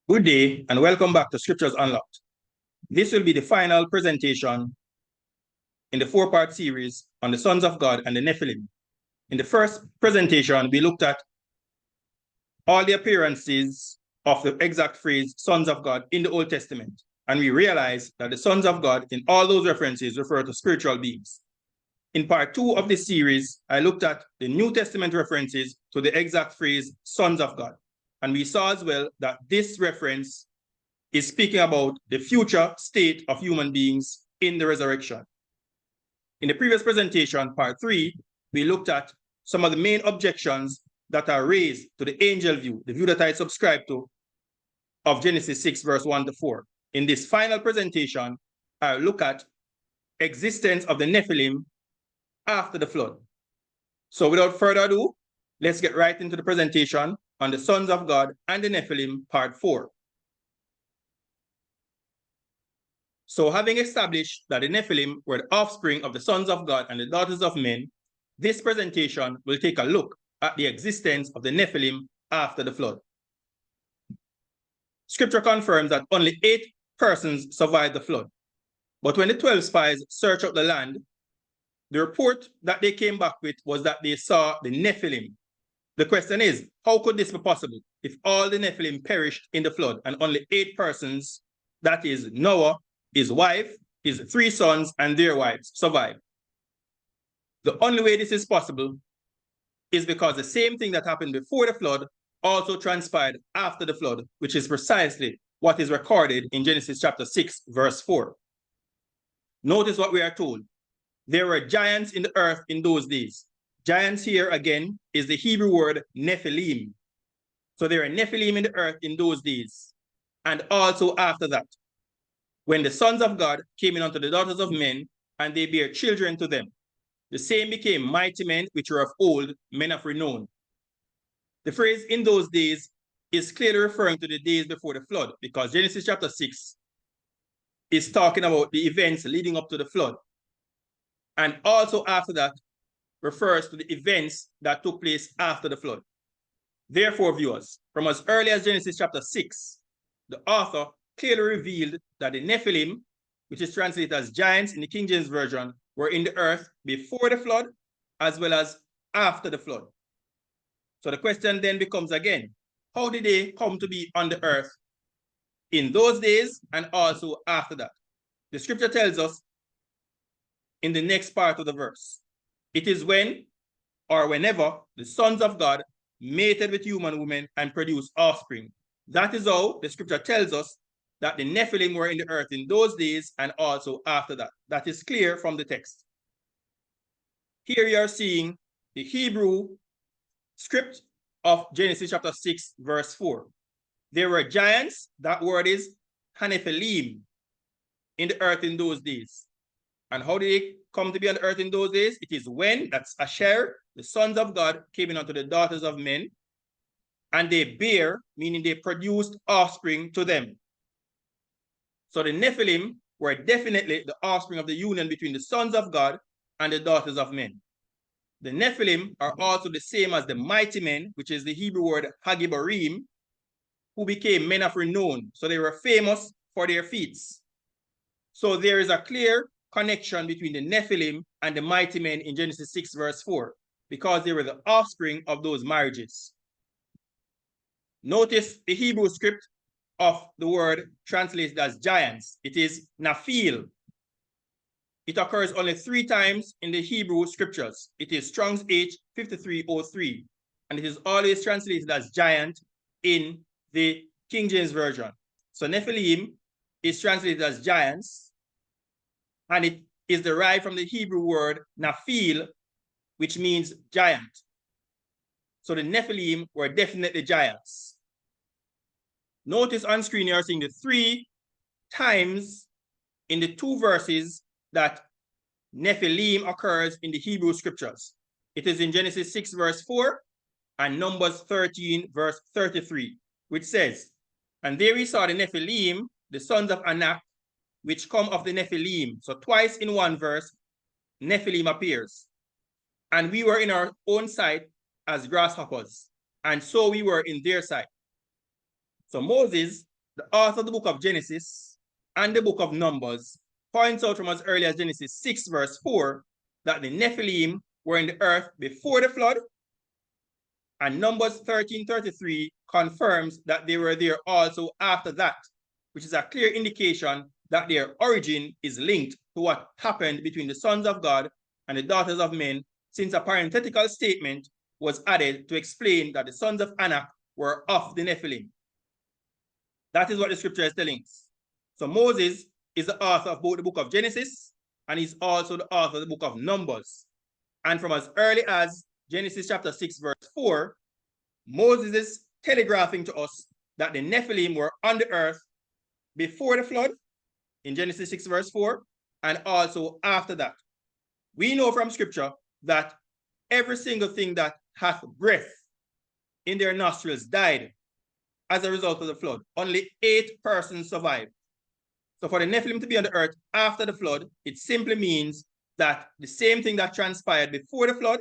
Good day and welcome back to Scriptures Unlocked. This will be the final presentation in the four-part series on the sons of God and the Nephilim. In the first presentation, we looked at all the appearances of the exact phrase sons of God in the Old Testament, and we realized that the sons of God in all those references refer to spiritual beings. In part 2 of this series, I looked at the New Testament references to the exact phrase sons of God. And we saw as well that this reference is speaking about the future state of human beings in the resurrection. In the previous presentation, part 3, we looked at some of the main objections that are raised to the angel view, the view that I subscribe to, of Genesis 6, verse 1 to 4. In this final presentation, I'll look at existence of the Nephilim after the flood. So without further ado, let's get right into the presentation on the sons of God and the Nephilim, part 4. So having established that the Nephilim were the offspring of the sons of God and the daughters of men, this presentation will take a look at the existence of the Nephilim after the flood. Scripture confirms that only 8 persons survived the flood. But when the 12 spies searched out the land, the report that they came back with was that they saw the Nephilim. The question is, how could this be possible if all the Nephilim perished in the flood and only 8 persons, that is Noah, his wife, his 3 sons, and their wives, survived? The only way this is possible is because the same thing that happened before the flood also transpired after the flood, which is precisely what is recorded in Genesis chapter 6, verse 4. Notice what we are told. There were giants in the earth in those days. Giants here again is the Hebrew word Nephilim. So there are Nephilim in the earth in those days. And also after that, when the sons of God came in unto the daughters of men, and they bare children to them, the same became mighty men which were of old, men of renown. The phrase in those days is clearly referring to the days before the flood, because Genesis chapter 6 is talking about the events leading up to the flood. And also after that refers to the events that took place after the flood. Therefore, viewers, from as early as Genesis chapter 6, the author clearly revealed that the Nephilim, which is translated as giants in the King James Version, were in the earth before the flood as well as after the flood. So the question then becomes again, how did they come to be on the earth in those days and also after that? The scripture tells us in the next part of the verse, it is when or whenever the sons of God mated with human women and produced offspring. That is how the scripture tells us that the Nephilim were in the earth in those days and also after that. That is clear from the text. Here you are seeing the Hebrew script of Genesis chapter 6, verse 4. There were giants, that word is Nephilim, in the earth in those days. And how did they come to be on the earth in those days? It is when, that's Asher, the sons of God, came in unto the daughters of men, and they bare, meaning they produced offspring to them. So the Nephilim were definitely the offspring of the union between the sons of God and the daughters of men. The Nephilim are also the same as the mighty men, which is the Hebrew word Hagibarim, who became men of renown. So they were famous for their feats. So there is a clear connection between the Nephilim and the mighty men in Genesis 6, verse 4, because they were the offspring of those marriages. Notice the Hebrew script of the word translated as giants. It is Nephil. It occurs only 3 times in the Hebrew scriptures. It is Strong's H 5303, and it is always translated as giant in the King James Version. So Nephilim is translated as giants, and it is derived from the Hebrew word Nephil, which means giant. So the Nephilim were definitely giants. Notice on screen you are seeing the 3 times in the 2 verses that Nephilim occurs in the Hebrew scriptures. It is in Genesis 6, verse 4, and Numbers 13, verse 33, which says, and there we saw the Nephilim, the sons of Anak, which come of the Nephilim. So twice in one verse, Nephilim appears. And we were in our own sight as grasshoppers, and so we were in their sight. So Moses the author of the book of Genesis and the book of Numbers points out from as early as Genesis 6 verse 4 that the Nephilim were in the earth before the flood, and Numbers 13:33 confirms that they were there also after that, which is a clear indication that their origin is linked to what happened between the sons of God and the daughters of men, since a parenthetical statement was added to explain that the sons of Anak were of the Nephilim. That is what the scripture is telling us. So Moses is the author of both the book of Genesis and he's also the author of the book of Numbers. And from as early as Genesis chapter 6 verse 4, Moses is telegraphing to us that the Nephilim were on the earth before the flood in Genesis 6 verse 4 and also after that. We know from scripture that every single thing that hath breath in their nostrils died as a result of the flood. Only 8 persons survived. So for the Nephilim to be on the earth after the flood, it simply means that the same thing that transpired before the flood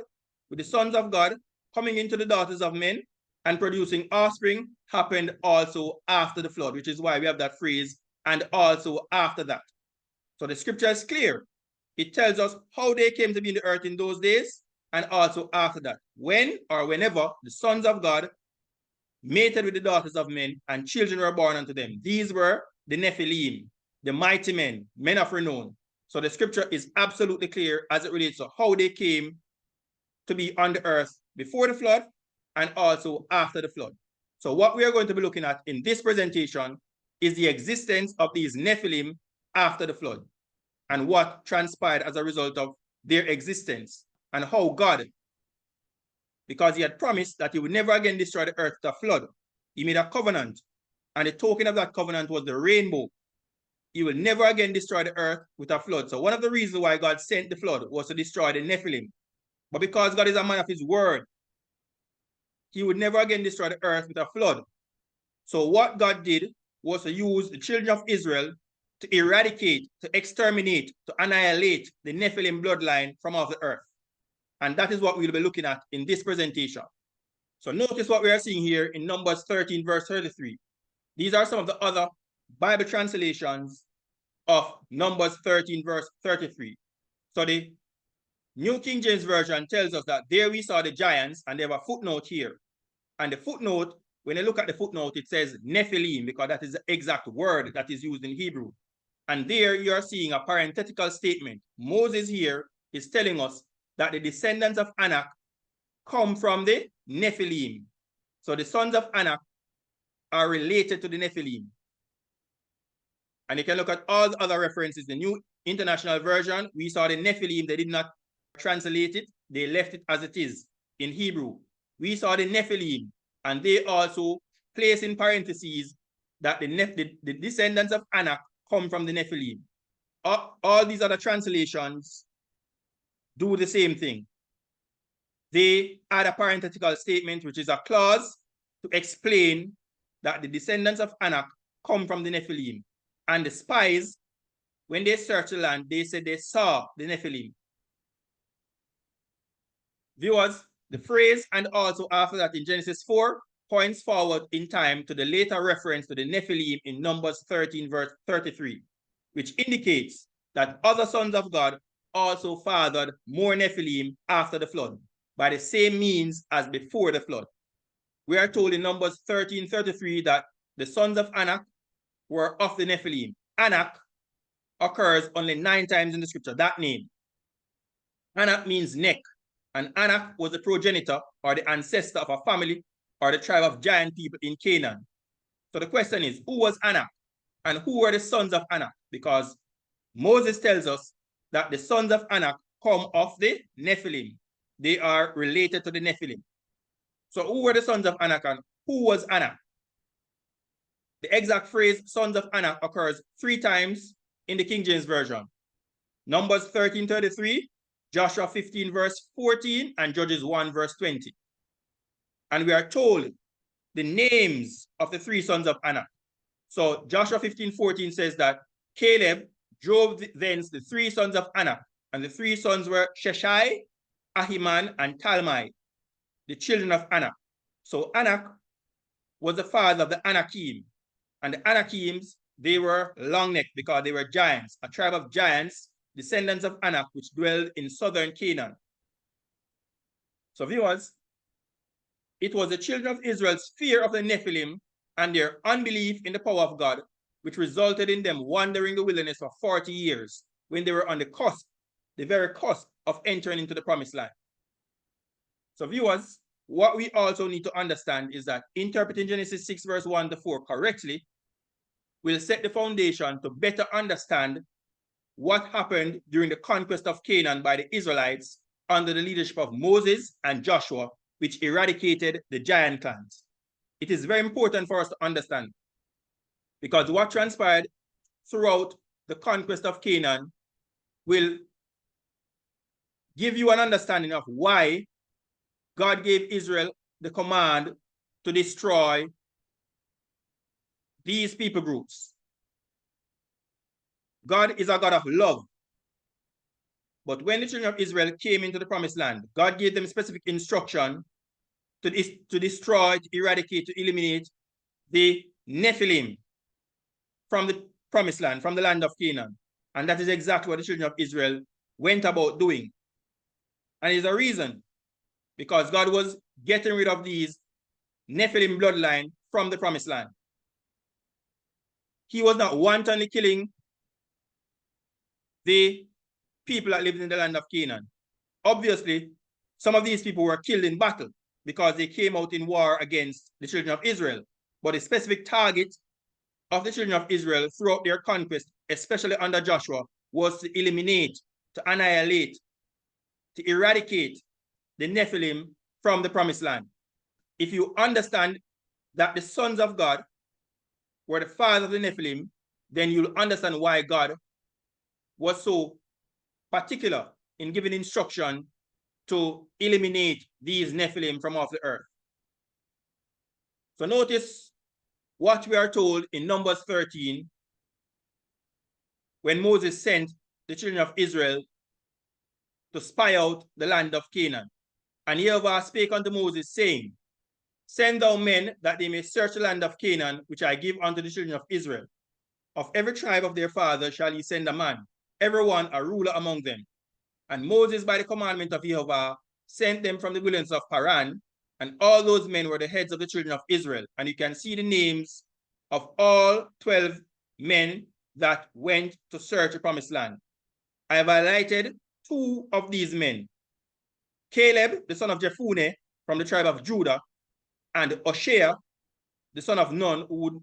with the sons of God coming into the daughters of men and producing offspring happened also after the flood, which is why we have that phrase, and also after that. So the scripture is clear. It tells us how they came to be in the earth in those days and also after that. When or whenever the sons of God mated with the daughters of men and children were born unto them. These were the Nephilim, the mighty men, men of renown. So the scripture is absolutely clear as it relates to how they came to be on the earth before the flood and also after the flood. So what we are going to be looking at in this presentation is the existence of these Nephilim after the flood and what transpired as a result of their existence and how God, because he had promised that he would never again destroy the earth with a flood, he made a covenant, and the token of that covenant was the rainbow. He will never again destroy the earth with a flood. So one of the reasons why God sent the flood was to destroy the Nephilim. But because God is a man of his word, he would never again destroy the earth with a flood. So what God did was to use the children of Israel to eradicate, to exterminate, to annihilate the Nephilim bloodline from off the earth. And that is what we'll be looking at in this presentation. So notice what we are seeing here in Numbers 13 verse 33. These are some of the other Bible translations of Numbers 13 verse 33. So the New King James Version tells us that there we saw the giants, and they have a footnote here. And the footnote, when you look at the footnote, it says Nephilim, because that is the exact word that is used in Hebrew. And there you are seeing a parenthetical statement. Moses here is telling us that the descendants of Anak come from the Nephilim. So the sons of Anak are related to the Nephilim. And you can look at all the other references. The New International Version, we saw the Nephilim, they did not translate it. They left it as it is in Hebrew. We saw the Nephilim, and they also place in parentheses that the descendants of Anak come from the Nephilim. All these other translations do the same thing. They add a parenthetical statement, which is a clause to explain that the descendants of Anak come from the Nephilim. And the spies, when they searched the land, they said they saw the Nephilim. Viewers, the phrase "and also after that" in Genesis 4 points forward in time to the later reference to the Nephilim in Numbers 13 verse 33, which indicates that other sons of God also fathered more Nephilim after the flood by the same means as before the flood. We are told in Numbers 13:33 that the sons of Anak were of the Nephilim. Anak occurs only 9 times in the scripture, that name. Anak means neck, and Anak was the progenitor or the ancestor of a family or the tribe of giant people in Canaan. So the question is, who was Anak and who were the sons of Anak? Because Moses tells us that the sons of Anak come of the Nephilim. They are related to the Nephilim. So who were the sons of Anak and who was Anak? The exact phrase sons of Anak occurs 3 times in the King James Version. Numbers 13:33, Joshua 15 verse 14, and Judges 1 verse 20. And we are told the names of the 3 sons of Anak. So Joshua 15:14 says that Caleb drove thence the 3 sons of Anak, and the 3 sons were Sheshai, Ahiman, and Talmai, the children of Anak. So Anak was the father of the Anakim. And the Anakims, they were long-necked because they were giants, a tribe of giants, descendants of Anak, which dwelled in southern Canaan. So viewers, it was the children of Israel's fear of the Nephilim and their unbelief in the power of God, which resulted in them wandering the wilderness for 40 years when they were on the cusp, the very cusp of entering into the promised land. So viewers, what we also need to understand is that interpreting Genesis 6 verse 1 to 4 correctly will set the foundation to better understand what happened during the conquest of Canaan by the Israelites under the leadership of Moses and Joshua, which eradicated the giant clans. It is very important for us to understand, because what transpired throughout the conquest of Canaan will give you an understanding of why God gave Israel the command to destroy these people groups. God is a God of love. But when the children of Israel came into the promised land, God gave them specific instruction to destroy, to eradicate, to eliminate the Nephilim from the promised land, from the land of Canaan. And that is exactly what the children of Israel went about doing. And there's a reason, because God was getting rid of these Nephilim bloodline from the promised land. He was not wantonly killing the people that lived in the land of Canaan. Obviously, some of these people were killed in battle because they came out in war against the children of Israel. But the specific target of the children of Israel throughout their conquest, especially under Joshua, was to eliminate, to annihilate, to eradicate the Nephilim from the promised land. If you understand that the sons of God were the fathers of the Nephilim, then you'll understand why God was so particular in giving instruction to eliminate these Nephilim from off the earth. So notice what we are told in Numbers 13, when Moses sent the children of Israel to spy out the land of Canaan. And Jehovah spake unto Moses, saying, Send thou men that they may search the land of Canaan, which I give unto the children of Israel. Of every tribe of their father shall ye send a man, every one a ruler among them. And Moses, by the commandment of Jehovah, sent them from the wilderness of Paran, and all those men were the heads of the children of Israel. And you can see the names of all 12 men that went to search the promised land. I have highlighted 2 of these men, Caleb, the son of Jephunneh, from the tribe of Judah, and Hoshea, the son of Nun, who would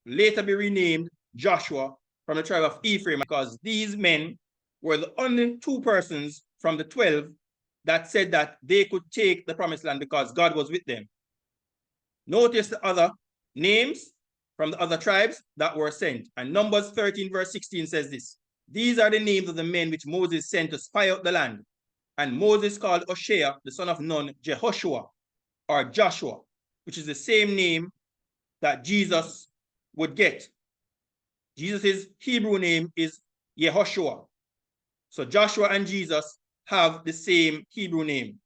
later be renamed Joshua, from the tribe of Ephraim, because these men were the only 2 persons from the 12 that said that they could take the promised land because God was with them. Notice the other names from the other tribes that were sent. And Numbers 13 verse 16 says this, These are the names of the men which Moses sent to spy out the land. And Moses called Hoshea, the son of Nun, Jehoshua, or Joshua, which is the same name that Jesus would get. Jesus' Hebrew name is Yehoshua. So Joshua and Jesus have the same Hebrew name.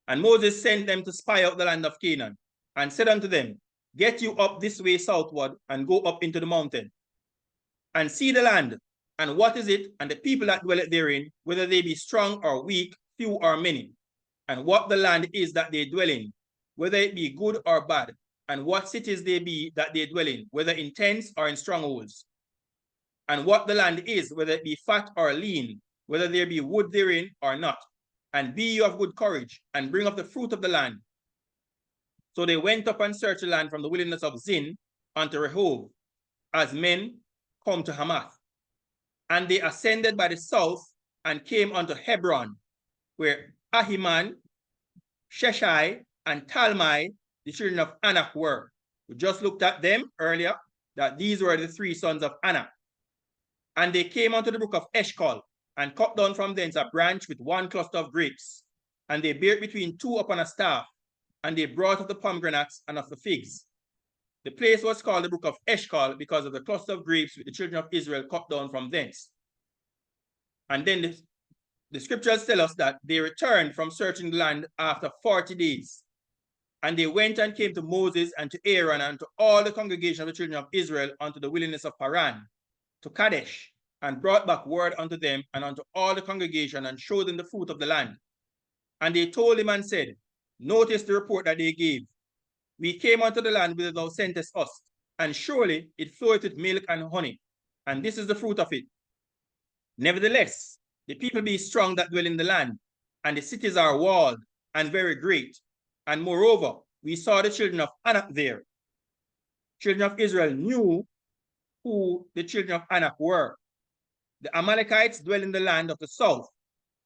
And Moses sent them to spy out the land of Canaan, and said unto them, Get you up this way southward, and go up into the mountain, and see the land, and what is it, and the people that dwell therein, whether they be strong or weak, few or many, and what the land is that they dwell in, whether it be good or bad, and what cities they be that they dwell in, whether in tents or in strongholds, and what the land is, whether it be fat or lean, whether there be wood therein or not. And be you of good courage, and bring up the fruit of the land. So they went up and searched the land from the wilderness of Zin unto Rehob, as men come to Hamath. And they ascended by the south, and came unto Hebron, where Ahiman, Sheshai, and Talmai, the children of Anak, were. We just looked at them earlier, that these were the 3 sons of Anak. And they came unto the brook of Eshcol, and cut down from thence a branch with 1 cluster of grapes. And they bare it between 2 upon a staff, and they brought of the pomegranates and of the figs. The place was called the brook of Eshcol because of the cluster of grapes which the children of Israel cut down from thence. And then the scriptures tell us that they returned from searching the land after 40 days. And they went and came to Moses and to Aaron and to all the congregation of the children of Israel unto the wilderness of Paran, to Kadesh, and brought back word unto them and unto all the congregation, and showed them the fruit of the land. And they told him and said, notice the report that they gave. We came unto the land whither thou sentest us, and surely it floweth with milk and honey, and this is the fruit of it. Nevertheless, the people be strong that dwell in the land, and the cities are walled and very great. And moreover, we saw the children of Anak there. Children of Israel knew who the children of Anak were. The Amalekites dwell in the land of the south,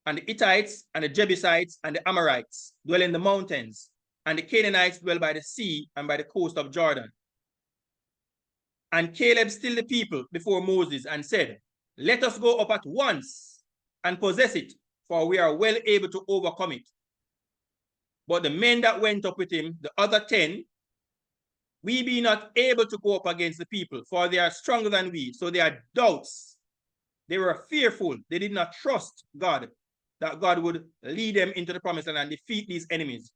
and the Hittites and the Jebusites and the Amorites dwell in the mountains, and the Canaanites dwell by the sea and by the coast of Jordan. And Caleb stilled the people before Moses and said, let us go up at once and possess it, for we are well able to overcome it. But the men that went up with him, the other 10, we be not able to go up against the people, for they are stronger than we. So they had doubts. They were fearful. They did not trust God, that God would lead them into the promised land and defeat these enemies,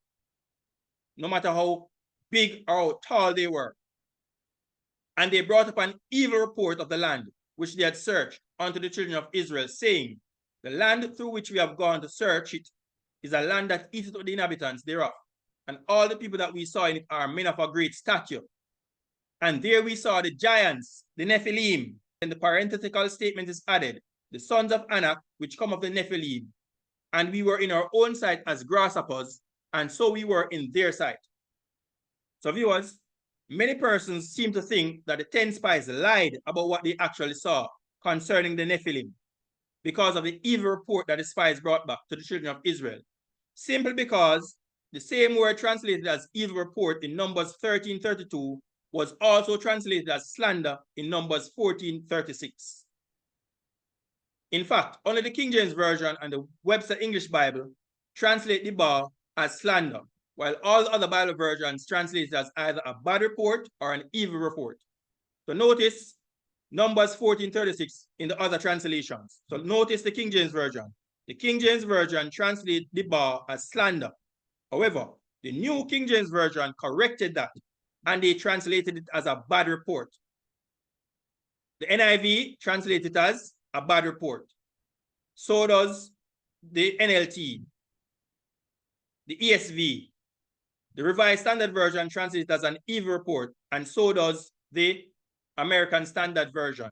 no matter how big or how tall they were. And they brought up an evil report of the land, which they had searched, unto the children of Israel, saying, the land through which we have gone to search it is a land that eateth the inhabitants thereof. And all the people that we saw in it are men of a great stature. And there we saw the giants, the Nephilim. And the parenthetical statement is added, the sons of Anak, which come of the Nephilim. And we were in our own sight as grasshoppers, and so we were in their sight. So viewers, many persons seem to think that the 10 spies lied about what they actually saw concerning the Nephilim, because of the evil report that the spies brought back to the children of Israel, simply because the same word translated as evil report in Numbers 13:32 was also translated as slander in Numbers 14:36. In fact, only the King James Version and the Webster English Bible translate the bar as slander, while all the other Bible versions translate it as either a bad report or an evil report. So notice Numbers 14:36 in the other translations. So notice the King James Version. The King James Version translates the bar as slander. However, the New King James Version corrected that, and they translated it as a bad report. The NIV translated it as a bad report. So does the NLT, the ESV. The Revised Standard Version translates it as an evil report, and so does the American Standard Version.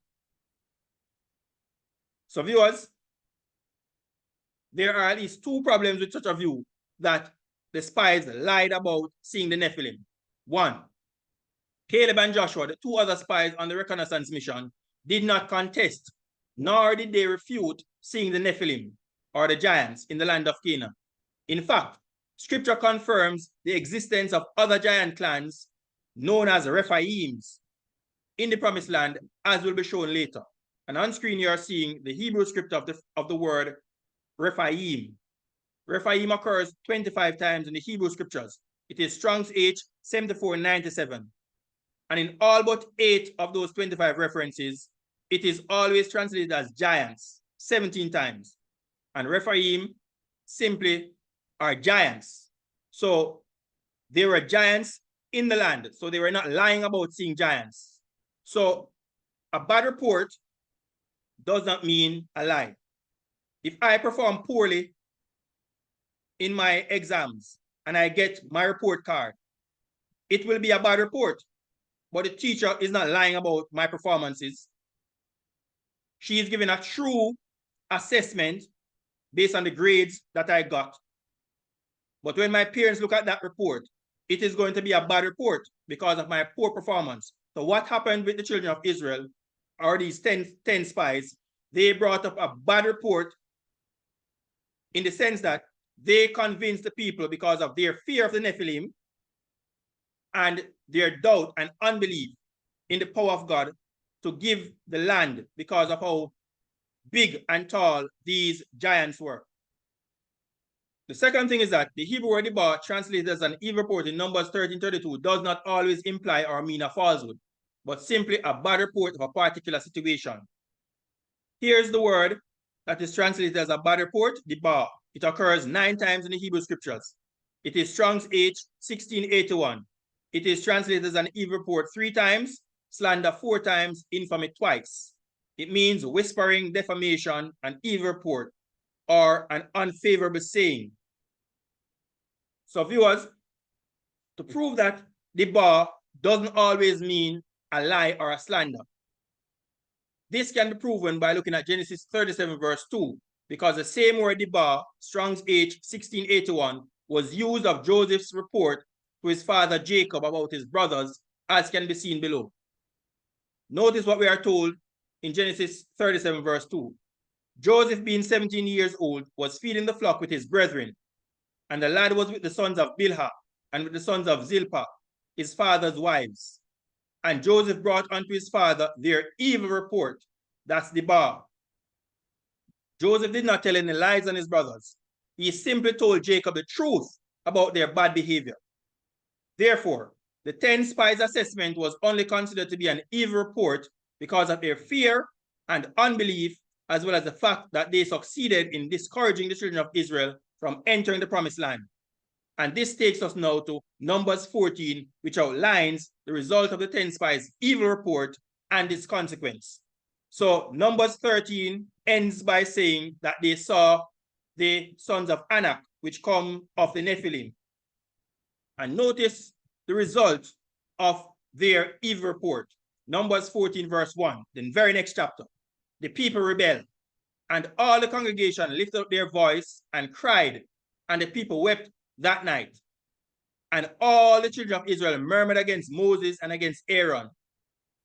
So viewers, there are at least two problems with such a view that the spies lied about seeing the Nephilim. One, Caleb and Joshua, the two other spies on the reconnaissance mission, did not contest, nor did they refute seeing the Nephilim or the giants in the land of Canaan. In fact, Scripture confirms the existence of other giant clans known as Rephaims in the promised land, as will be shown later. And on screen you are seeing the Hebrew script of the word Rephaim. Rephaim occurs 25 times in the Hebrew scriptures. It is Strong's H 7497. And in all but 8 of those 25 references, it is always translated as giants 17 times. And Rephaim simply are giants. So they were giants in the land. So they were not lying about seeing giants. So a bad report does not mean a lie. If I perform poorly in my exams and I get my report card, it will be a bad report. But the teacher is not lying about my performances. She is giving a true assessment based on the grades that I got. But when my parents look at that report, it is going to be a bad report because of my poor performance. So what happened with the children of Israel, or these 10 spies, they brought up a bad report in the sense that they convinced the people because of their fear of the Nephilim and their doubt and unbelief in the power of God to give the land because of how big and tall these giants were. The second thing is that the Hebrew word debar, translated as an evil report in Numbers 13:32, does not always imply or mean a falsehood, but simply a bad report of a particular situation. Here's the word that is translated as a bad report, debar. It occurs 9 times in the Hebrew scriptures. It is Strong's H 1681. It is translated as an evil report 3 times, slander 4 times, infamy twice. It means whispering, defamation, an evil report, or an unfavorable saying. So viewers, to prove that the bar doesn't always mean a lie or a slander, this can be proven by looking at Genesis 37 verse 2, because the same word debar, Strong's H 1681, was used of Joseph's report to his father Jacob about his brothers, as can be seen below. Notice what we are told in Genesis 37 verse 2. Joseph, being 17 years old, was feeding the flock with his brethren, and the lad was with the sons of Bilhah and with the sons of Zilpah, his father's wives. And Joseph brought unto his father their evil report. That's the bar. Joseph did not tell any lies on his brothers. He simply told Jacob the truth about their bad behavior. Therefore, the 10 spies assessment was only considered to be an evil report because of their fear and unbelief, as well as the fact that they succeeded in discouraging the children of Israel from entering the promised land. And this takes us now to Numbers 14, which outlines the result of the 10 spies' evil report and its consequence. So Numbers 13 ends by saying that they saw the sons of Anak, which come of the Nephilim. And notice the result of their evil report. Numbers 14 verse 1, the very next chapter. The people rebelled, and all the congregation lifted up their voice and cried, and the people wept that night. And all the children of Israel murmured against Moses and against Aaron.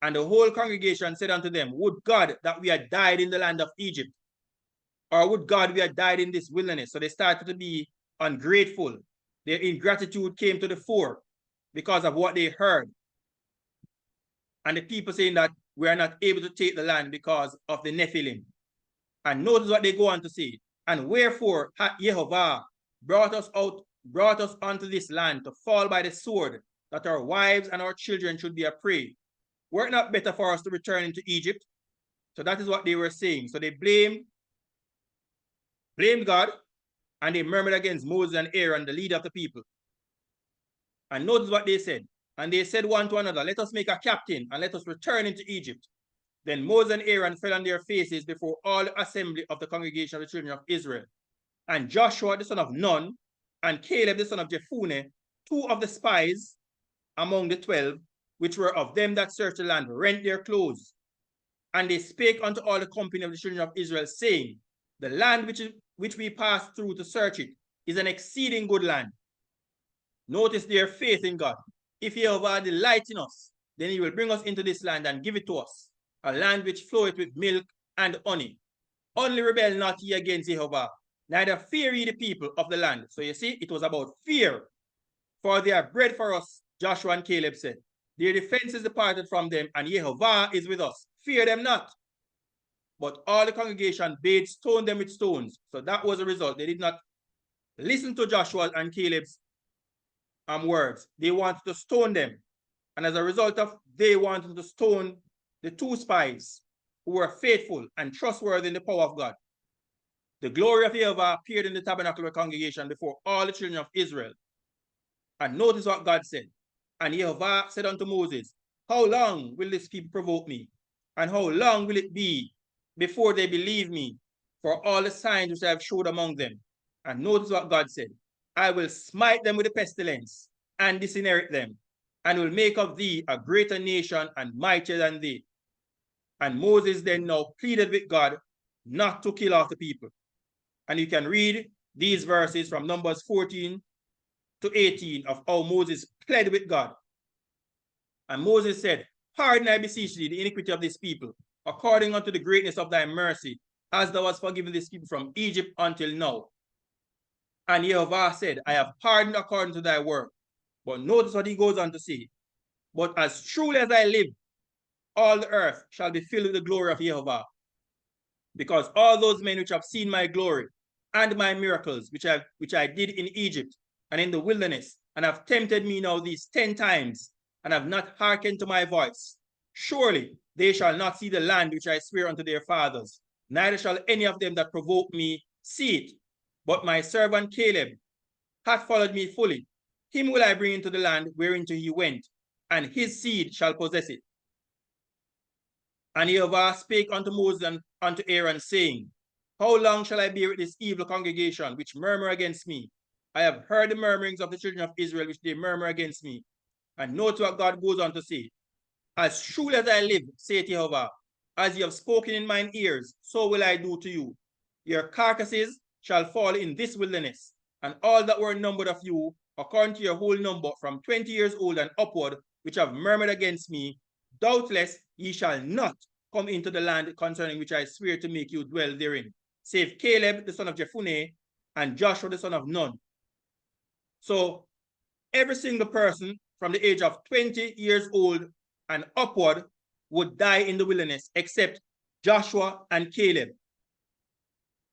And the whole congregation said unto them, would God that we had died in the land of Egypt, or would God we had died in this wilderness? So they started to be ungrateful. Their ingratitude came to the fore because of what they heard. And the people saying that we are not able to take the land because of the Nephilim. And notice what they go on to say. And wherefore hath Jehovah brought us unto this land to fall by the sword, that our wives and our children should be a prey. Were it not better for us to return into Egypt? So that is what they were saying. So they blamed God, and they murmured against Moses and Aaron, the leader of the people. And notice what they said. And they said one to another, let us make a captain, and let us return into Egypt. Then Moses and Aaron fell on their faces before all the assembly of the congregation of the children of Israel. And Joshua the son of Nun, and Caleb the son of Jephunneh, 2 of the spies among the 12, which were of them that searched the land, rent their clothes. And they spake unto all the company of the children of Israel, saying, the land which we passed through to search it is an exceeding good land. Notice their faith in God. If Jehovah delight in us, then he will bring us into this land and give it to us, a land which floweth with milk and honey. Only rebel not ye against Jehovah, neither fear ye the people of the land. So you see, it was about fear. For they are bread for us, Joshua and Caleb said. Their defense is departed from them, and Jehovah is with us. Fear them not. But all the congregation bade stone them with stones. So that was the result. They did not listen to Joshua and Caleb's words. They wanted to stone them. And as a result of they wanted to stone the 2 spies who were faithful and trustworthy in the power of God, the glory of Jehovah appeared in the tabernacle of the congregation before all the children of Israel. And notice what God said. And Jehovah said unto Moses, how long will this people provoke me? And how long will it be before they believe me for all the signs which I have showed among them? And notice what God said. I will smite them with a pestilence and disinherit them, and will make of thee a greater nation and mightier than they. And Moses then now pleaded with God not to kill off the people. And you can read these verses from Numbers 14 to 18 of how Moses pled with God. And Moses said, pardon, I beseech thee, the iniquity of this people, according unto the greatness of thy mercy, as thou hast forgiven this people from Egypt until now. And Jehovah said, I have pardoned according to thy word. But notice what he goes on to say. But as truly as I live, all the earth shall be filled with the glory of Jehovah. Because all those men which have seen my glory and my miracles, which I did in Egypt and in the wilderness, and have tempted me now these 10 times, and have not hearkened to my voice, surely they shall not see the land which I swear unto their fathers, neither shall any of them that provoke me see it. But my servant Caleb, hath followed me fully, him will I bring into the land whereinto he went, and his seed shall possess it. And Jehovah spake unto Moses and unto Aaron, saying, How long shall I bear with this evil congregation which murmur against me? I have heard the murmurings of the children of Israel which they murmur against me. And note what God goes on to say. As surely as I live, saith Jehovah, as you have spoken in mine ears, so will I do to you. Your carcasses shall fall in this wilderness, and all that were numbered of you, according to your whole number, from 20 years old and upward, which have murmured against me, doubtless ye shall not come into the land concerning which I swear to make you dwell therein, save Caleb the son of Jephunneh and Joshua the son of Nun. So every single person from the age of 20 years old and upward would die in the wilderness, except Joshua and Caleb.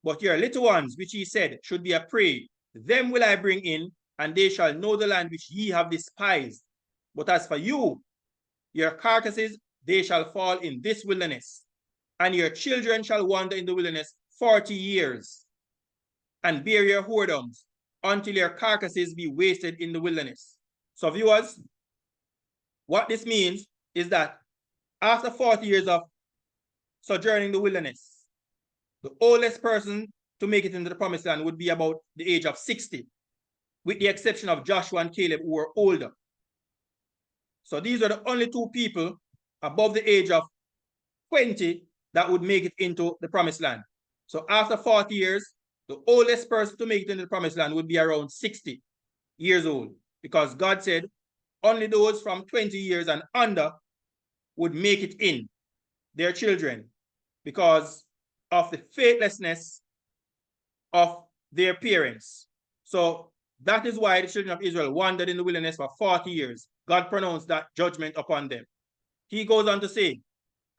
But your little ones, which he said, should be a prey, them will I bring in, and they shall know the land which ye have despised. But as for you, your carcasses, they shall fall in this wilderness, and your children shall wander in the wilderness 40 years, and bear your whoredoms, until your carcasses be wasted in the wilderness. So viewers, what this means is that after 40 years of sojourning in the wilderness, the oldest person to make it into the promised land would be about the age of 60, with the exception of Joshua and Caleb, who were older. So these are the only two people above the age of 20 that would make it into the promised land. So after 40 years, the oldest person to make it into the promised land would be around 60 years old, because God said only those from 20 years and under would make it in, their children, because of the faithlessness of their parents. So that is why the children of Israel wandered in the wilderness for 40 years. God pronounced that judgment upon them. He goes on to say,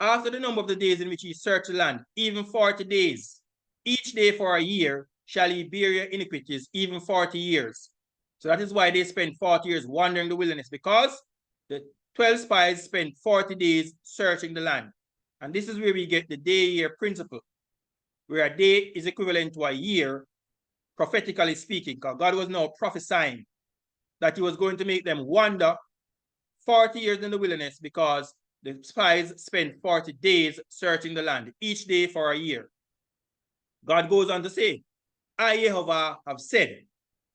after the number of the days in which ye search the land, even 40 days, each day for a year, shall ye bear your iniquities, even 40 years. So that is why they spent 40 years wandering the wilderness, because the 12 spies spent 40 days searching the land. And this is where we get the day-year principle, where a day is equivalent to a year, prophetically speaking, because God was now prophesying that he was going to make them wander 40 years in the wilderness, because the spies spent 40 days searching the land, each day for a year. God goes on to say, I, Jehovah, have said,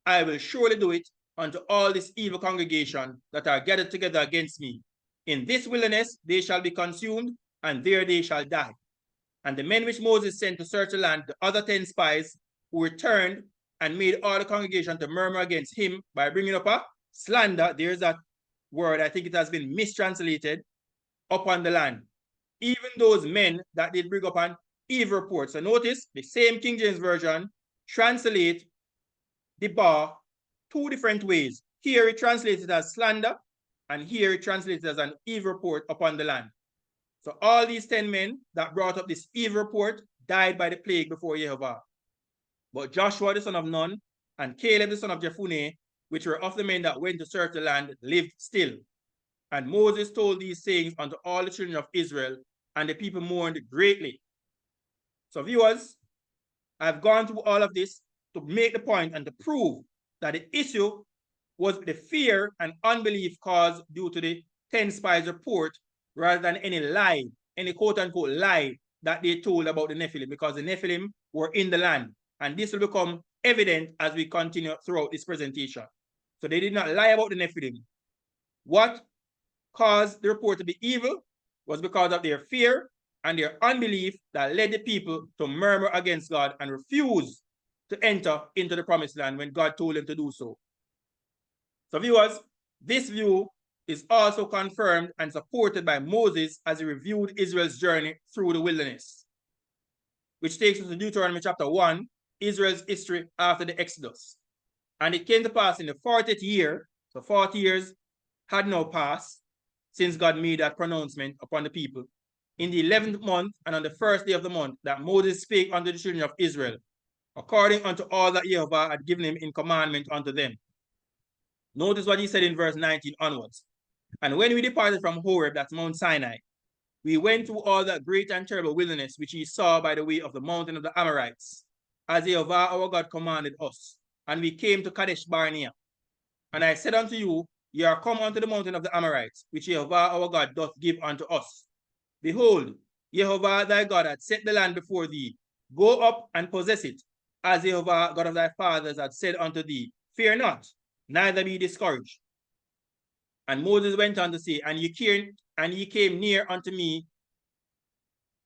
I will surely do it unto all this evil congregation that are gathered together against me. In this wilderness they shall be consumed, and there they shall die. And the men which Moses sent to search the land, the other 10 spies, who returned and made all the congregation to murmur against him by bringing up a slander, there's that word, I think it has been mistranslated, upon the land. Even those men that did bring up an evil report. So notice the same King James Version translate the bar two different ways. Here it translates it as slander, and here it translates it as an evil report upon the land. So all these 10 men that brought up this evil report died by the plague before Jehovah. But Joshua the son of Nun and Caleb the son of Jephunneh, which were of the men that went to search the land, lived still. And Moses told these sayings unto all the children of Israel, and the people mourned greatly. So viewers, I've gone through all of this to make the point and to prove that the issue was the fear and unbelief caused due to the 10 spies report, rather than any lie, any quote-unquote lie that they told about the Nephilim, because the Nephilim were in the land. And this will become evident as we continue throughout this presentation. So they did not lie about the Nephilim. What caused the report to be evil was because of their fear and their unbelief that led the people to murmur against God and refuse to enter into the promised land when God told them to do so. So viewers, this view is also confirmed and supported by Moses as he reviewed Israel's journey through the wilderness, which takes us to Deuteronomy chapter 1, Israel's history after the Exodus. And it came to pass in the 40th year, so 40 years had now passed since God made that pronouncement upon the people, in the 11th month and on the first day of the month, that Moses spake unto the children of Israel, according unto all that Jehovah had given him in commandment unto them. Notice what he said in verse 19 onwards. And when we departed from Horeb, that's Mount Sinai, we went through all that great and terrible wilderness which ye saw by the way of the mountain of the Amorites, as Jehovah our God commanded us. and we came to Kadesh Barnea. And I said unto you, ye are come unto the mountain of the Amorites, which Jehovah our God doth give unto us. Behold, Jehovah thy God hath set the land before thee. Go up and possess it, as Jehovah God of thy fathers had said unto thee. Fear not, neither be discouraged. And Moses went on to say, and ye came near unto me,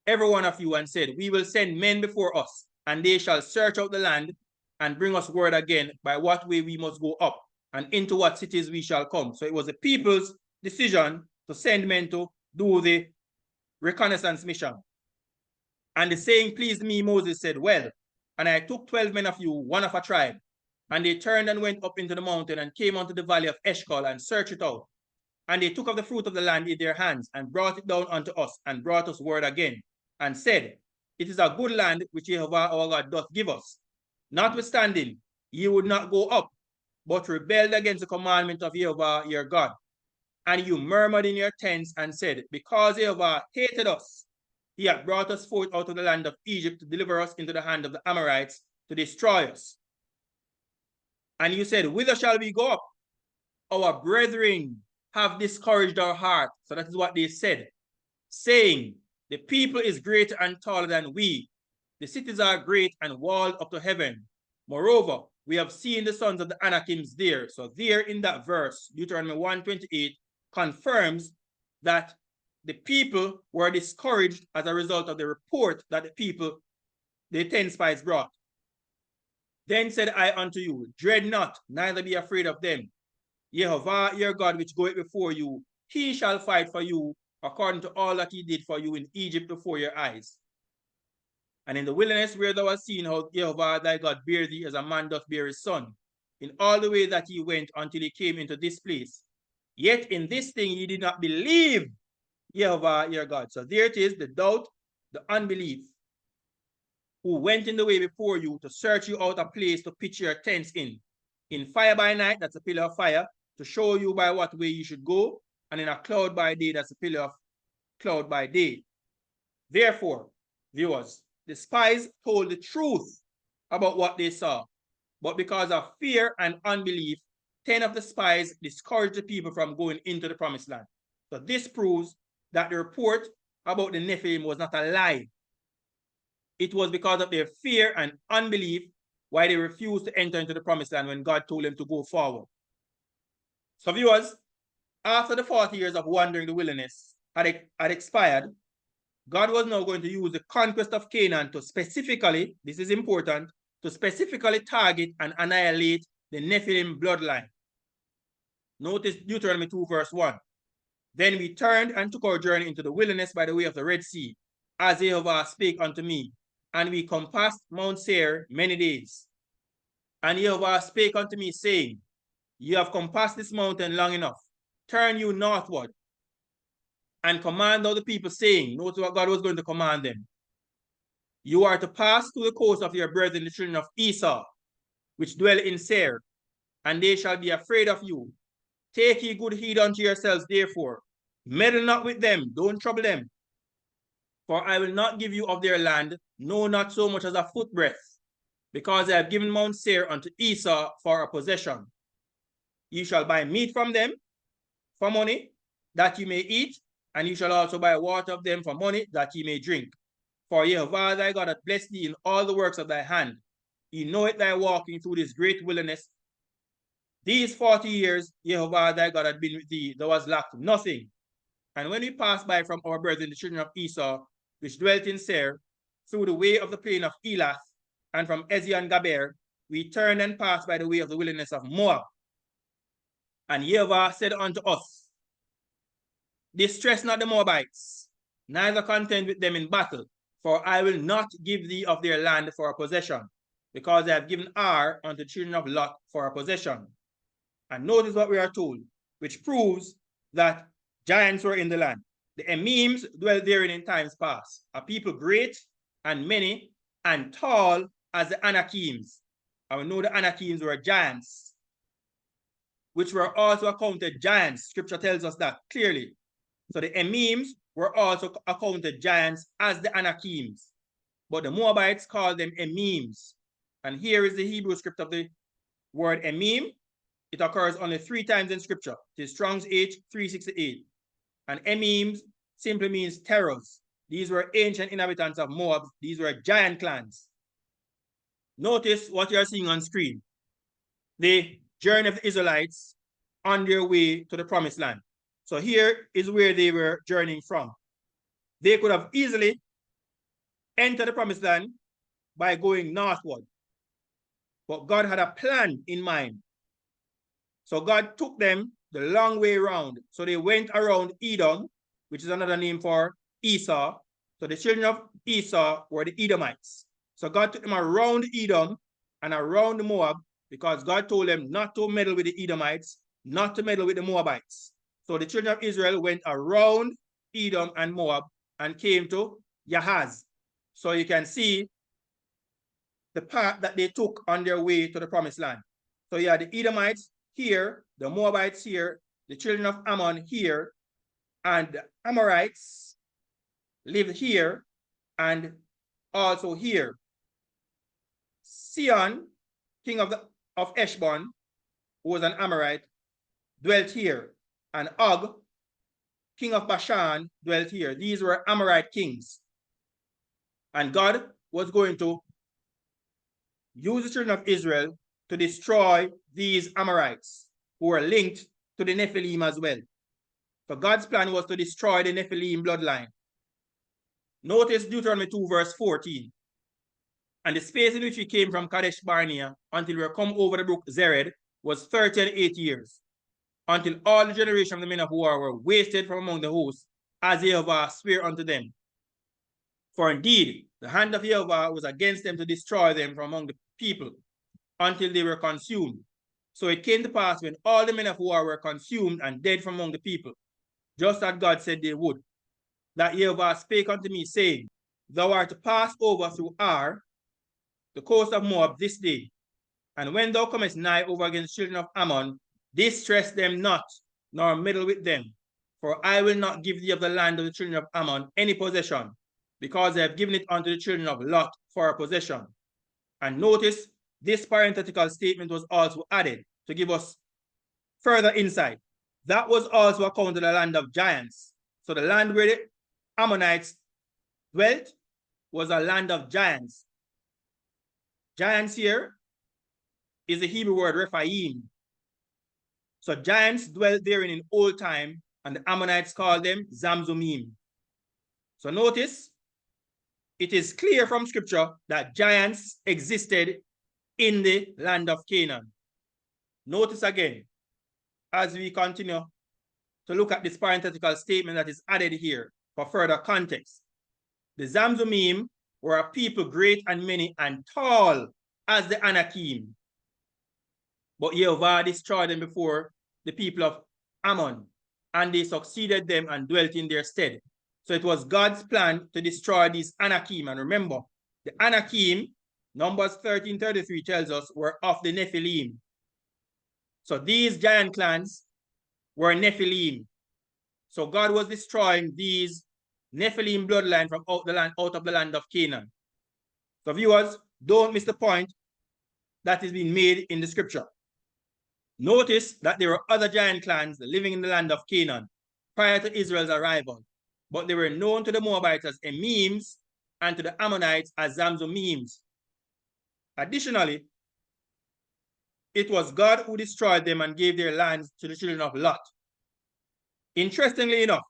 every one of you, and said, we will send men before us, and they shall search out the land and bring us word again by what way we must go up, and into what cities we shall come. So it was the people's decision to send men to do the reconnaissance mission. And the saying pleased me, Moses said, well, and I took 12 men of you, one of a tribe, and they turned and went up into the mountain and came unto the valley of Eshcol and searched it out. And they took of the fruit of the land in their hands and brought it down unto us and brought us word again and said, it is a good land which Jehovah our God doth give us. Notwithstanding, ye would not go up, but rebelled against the commandment of Jehovah your God. And you murmured in your tents and said, because Jehovah hated us, he hath brought us forth out of the land of Egypt to deliver us into the hand of the Amorites to destroy us. And you said, whither shall we go up? Our brethren have discouraged our heart. So that is what they said, saying, the people is greater and taller than we. The cities are great and walled up to heaven. Moreover, we have seen the sons of the Anakims there. So there in that verse, Deuteronomy 1:28, confirms that the people were discouraged as a result of the report that the 10 spies brought. Then said I unto you, dread not, neither be afraid of them. Jehovah your God, which goeth before you, he shall fight for you, according to all that he did for you in Egypt before your eyes. And in the wilderness where thou hast seen how Jehovah thy God bare thee as a man doth bear his son, in all the way that he went until he came into this place. Yet in this thing ye did not believe Jehovah your God. So there it is, the doubt, the unbelief, who went in the way before you to search you out a place to pitch your tents in fire by night, that's a pillar of fire, to show you by what way you should go, and in a cloud by day, that's a pillar of cloud by day. Therefore, viewers, the spies told the truth about what they saw, but because of fear and unbelief, 10 of the spies discouraged the people from going into the promised land. So this proves that the report about the Nephilim was not a lie. It was because of their fear and unbelief why they refused to enter into the promised land when God told them to go forward. So viewers, after the 40 years of wandering the wilderness had expired, God was now going to use the conquest of Canaan to specifically, this is important, to specifically target and annihilate the Nephilim bloodline. Notice Deuteronomy 2 verse 1. Then we turned and took our journey into the wilderness by the way of the Red Sea, as Jehovah spake unto me, and we compassed Mount Seir many days. And Jehovah spake unto me, saying, you have compassed this mountain long enough. Turn you northward and command all the people, saying, notice what God was going to command them. You are to pass through the coast of your brethren, the children of Esau, which dwell in Seir, and they shall be afraid of you. Take ye good heed unto yourselves, therefore. Meddle not with them, don't trouble them. For I will not give you of their land, no, not so much as a footbreadth, because I have given Mount Seir unto Esau for a possession. You shall buy meat from them for money, that you may eat, and you shall also buy water of them for money, that ye may drink. For Jehovah thy God hath blessed thee in all the works of thy hand. He knoweth thy walking through this great wilderness. These 40 years Jehovah thy God had been with thee, thou hast lacked nothing. And when we passed by from our brethren, the children of Esau, which dwelt in Seir, through the way of the plain of Elath, and from Ezion Gaber, we turned and passed by the way of the wilderness of Moab. And Jehovah said unto us, distress not the Moabites, neither contend with them in battle, for I will not give thee of their land for a possession, because I have given Ar unto the children of Lot for a possession. And notice what we are told, which proves that giants were in the land. The Emims dwelt therein in times past, a people great and many and tall as the Anakims. And we know the Anakims were giants, which were also accounted giants. Scripture tells us that clearly. So the Emims were also accounted giants as the Anakims. But the Moabites called them Emims. And here is the Hebrew script of the Word Emim, it occurs only 3 times in scripture. It is Strong's H 368. And Emim simply means terrors. These were ancient inhabitants of Moab. These were giant clans. Notice what you are seeing on screen. The journey of the Israelites on their way to the promised land. So here is where they were journeying from. They could have easily entered the promised land by going northward. But God had a plan in mind. So God took them the long way around. So they went around Edom, which is another name for Esau. So the children of Esau were the Edomites. So God took them around Edom and around Moab because God told them not to meddle with the Edomites, not to meddle with the Moabites. So the children of Israel went around Edom and Moab and came to Yahaz. So you can see the path that they took on their way to the promised land. So you have the Edomites here, the Moabites here, the children of Ammon here, and the Amorites lived here and also here. Sihon, king of Heshbon, who was an Amorite, dwelt here, and Og, king of Bashan, dwelt here. These were Amorite kings. And God was going to use the children of Israel to destroy these Amorites who were linked to the Nephilim as well. So God's plan was to destroy the Nephilim bloodline. Notice Deuteronomy 2 verse 14. And the space in which we came from Kadesh Barnea until we were come over the brook Zered was 30 and 8 years, until all the generation of the men of war were wasted from among the hosts, as Jehovah sware unto them. For indeed, the hand of Jehovah was against them to destroy them from among the people, until they were consumed. So it came to pass when all the men of war were consumed and dead from among the people, just as God said they would, that Jehovah spake unto me, saying, Thou art to pass over through Ar, the coast of Moab, this day. And when thou comest nigh over against the children of Ammon, distress them not, nor meddle with them. For I will not give thee of the land of the children of Ammon any possession, because I have given it unto the children of Lot for a possession. And notice, this parenthetical statement was also added to give us further insight. That was also accounted the land of giants. So the land where the Ammonites dwelt was a land of giants. Giants here is the Hebrew word Rephaim. So giants dwelt therein in old time, and the Ammonites called them Zamzumim. So notice, it is clear from scripture that giants existed in the land of Canaan. Notice again, as we continue to look at this parenthetical statement that is added here for further context. The Zamzumim were a people great and many and tall as the Anakim. But Jehovah destroyed them before the people of Ammon, and they succeeded them and dwelt in their stead. So it was God's plan to destroy these Anakim. And remember, the Anakim, Numbers 13:33 tells us, were of the Nephilim. So these giant clans were Nephilim. So God was destroying these Nephilim bloodline from out of the land of Canaan. So viewers, don't miss the point that is being made in the scripture. Notice that there were other giant clans living in the land of Canaan prior to Israel's arrival, but they were known to the Moabites as Emims and to the Ammonites as Zamzumims. Additionally, it was God who destroyed them and gave their lands to the children of Lot. Interestingly enough,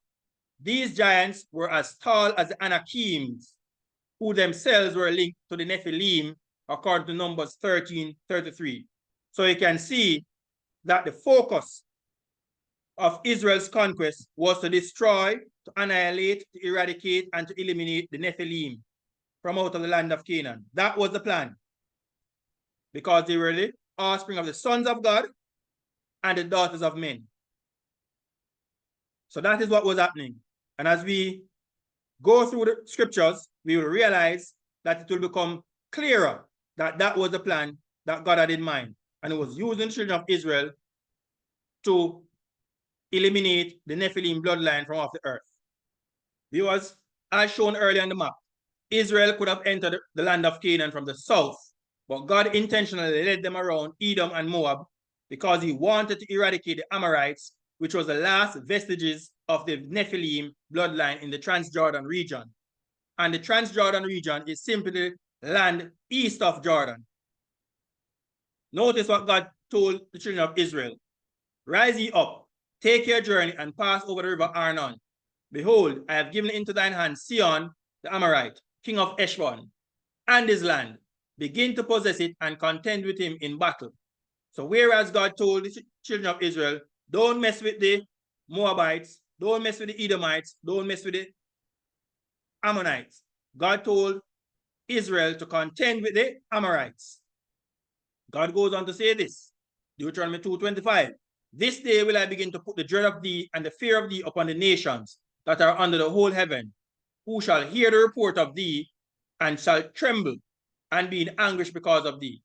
these giants were as tall as the Anakims, who themselves were linked to the Nephilim, according to Numbers 13:33. So you can see that the focus of Israel's conquest was to destroy, to annihilate, to eradicate, and to eliminate the Nephilim from out of the land of Canaan. That was the plan, because they were the offspring of the sons of God and the daughters of men. So that is what was happening. And as we go through the scriptures, we will realize that it will become clearer that that was the plan that God had in mind. And it was using the children of Israel to eliminate the Nephilim bloodline from off the earth. Viewers, as shown earlier on the map, Israel could have entered the land of Canaan from the south But God intentionally led them around Edom and Moab because he wanted to eradicate the Amorites, which was the last vestiges of the Nephilim bloodline in the Transjordan region. And the Transjordan region is simply land east of Jordan. Notice what God told the children of Israel. Rise ye up, take your journey, and pass over the river Arnon. Behold, I have given into thine hand Sihon, the Amorite, king of Heshbon, and his land. Begin to possess it and contend with him in battle. So whereas God told the children of Israel, don't mess with the Moabites, don't mess with the Edomites, don't mess with the Ammonites, God told Israel to contend with the Amorites. God goes on to say this, Deuteronomy 2:25. This day will I begin to put the dread of thee and the fear of thee upon the nations that are under the whole heaven, who shall hear the report of thee and shall tremble and be in anguish because of thee.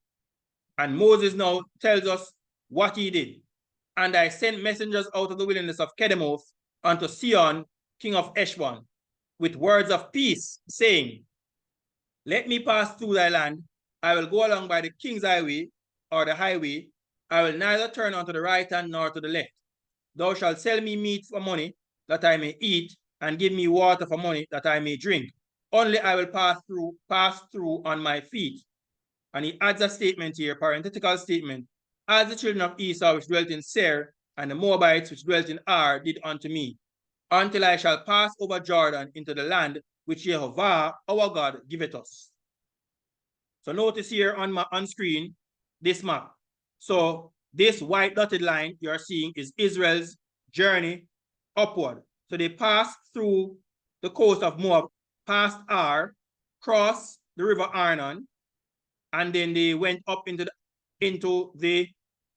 And Moses now tells us what he did. And I sent messengers out of the wilderness of Kedemoth unto Sihon, king of Heshbon, with words of peace, saying, let me pass through thy land. I will go along by the king's highway, or the highway. I will neither turn unto the right hand nor to the left. Thou shalt sell me meat for money, that I may eat, and give me water for money, that I may drink. Only I will pass through on my feet. And he adds a statement here, parenthetical statement, as the children of Esau which dwelt in Seir, and the Moabites which dwelt in Ar did unto me, until I shall pass over Jordan into the land which Jehovah our God giveth us. So notice here on screen this map. So this white dotted line you are seeing is Israel's journey upward. So they passed through the coast of Moab, past Ar, crossed the river Arnon, and then they went up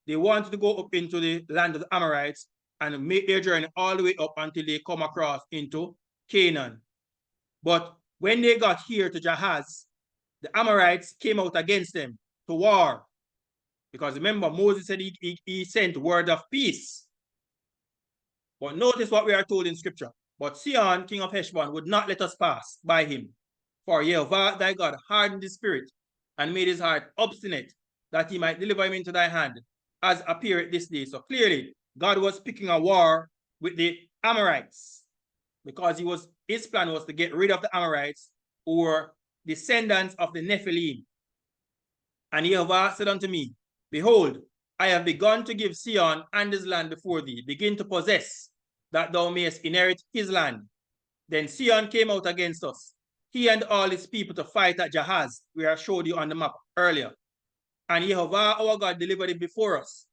they wanted to go up into the land of the Amorites and make their journey all the way up until they come across into Canaan. But when they got here to Jahaz, the Amorites came out against them to war. Because remember, Moses said he sent word of peace. But notice what we are told in scripture. But Sihon, king of Heshbon, would not let us pass by him. For Jehovah thy God hardened his spirit and made his heart obstinate, that he might deliver him into thy hand, as appeareth this day. So clearly, God was picking a war with the Amorites, because his plan was to get rid of the Amorites, who were descendants of the Nephilim. And Jehovah said unto me, behold, I have begun to give Sihon and his land before thee. Begin to possess, that thou mayest inherit his land. Then Sihon came out against us, he and all his people, to fight at Jahaz, where I showed you on the map earlier. And Jehovah our God delivered him before us.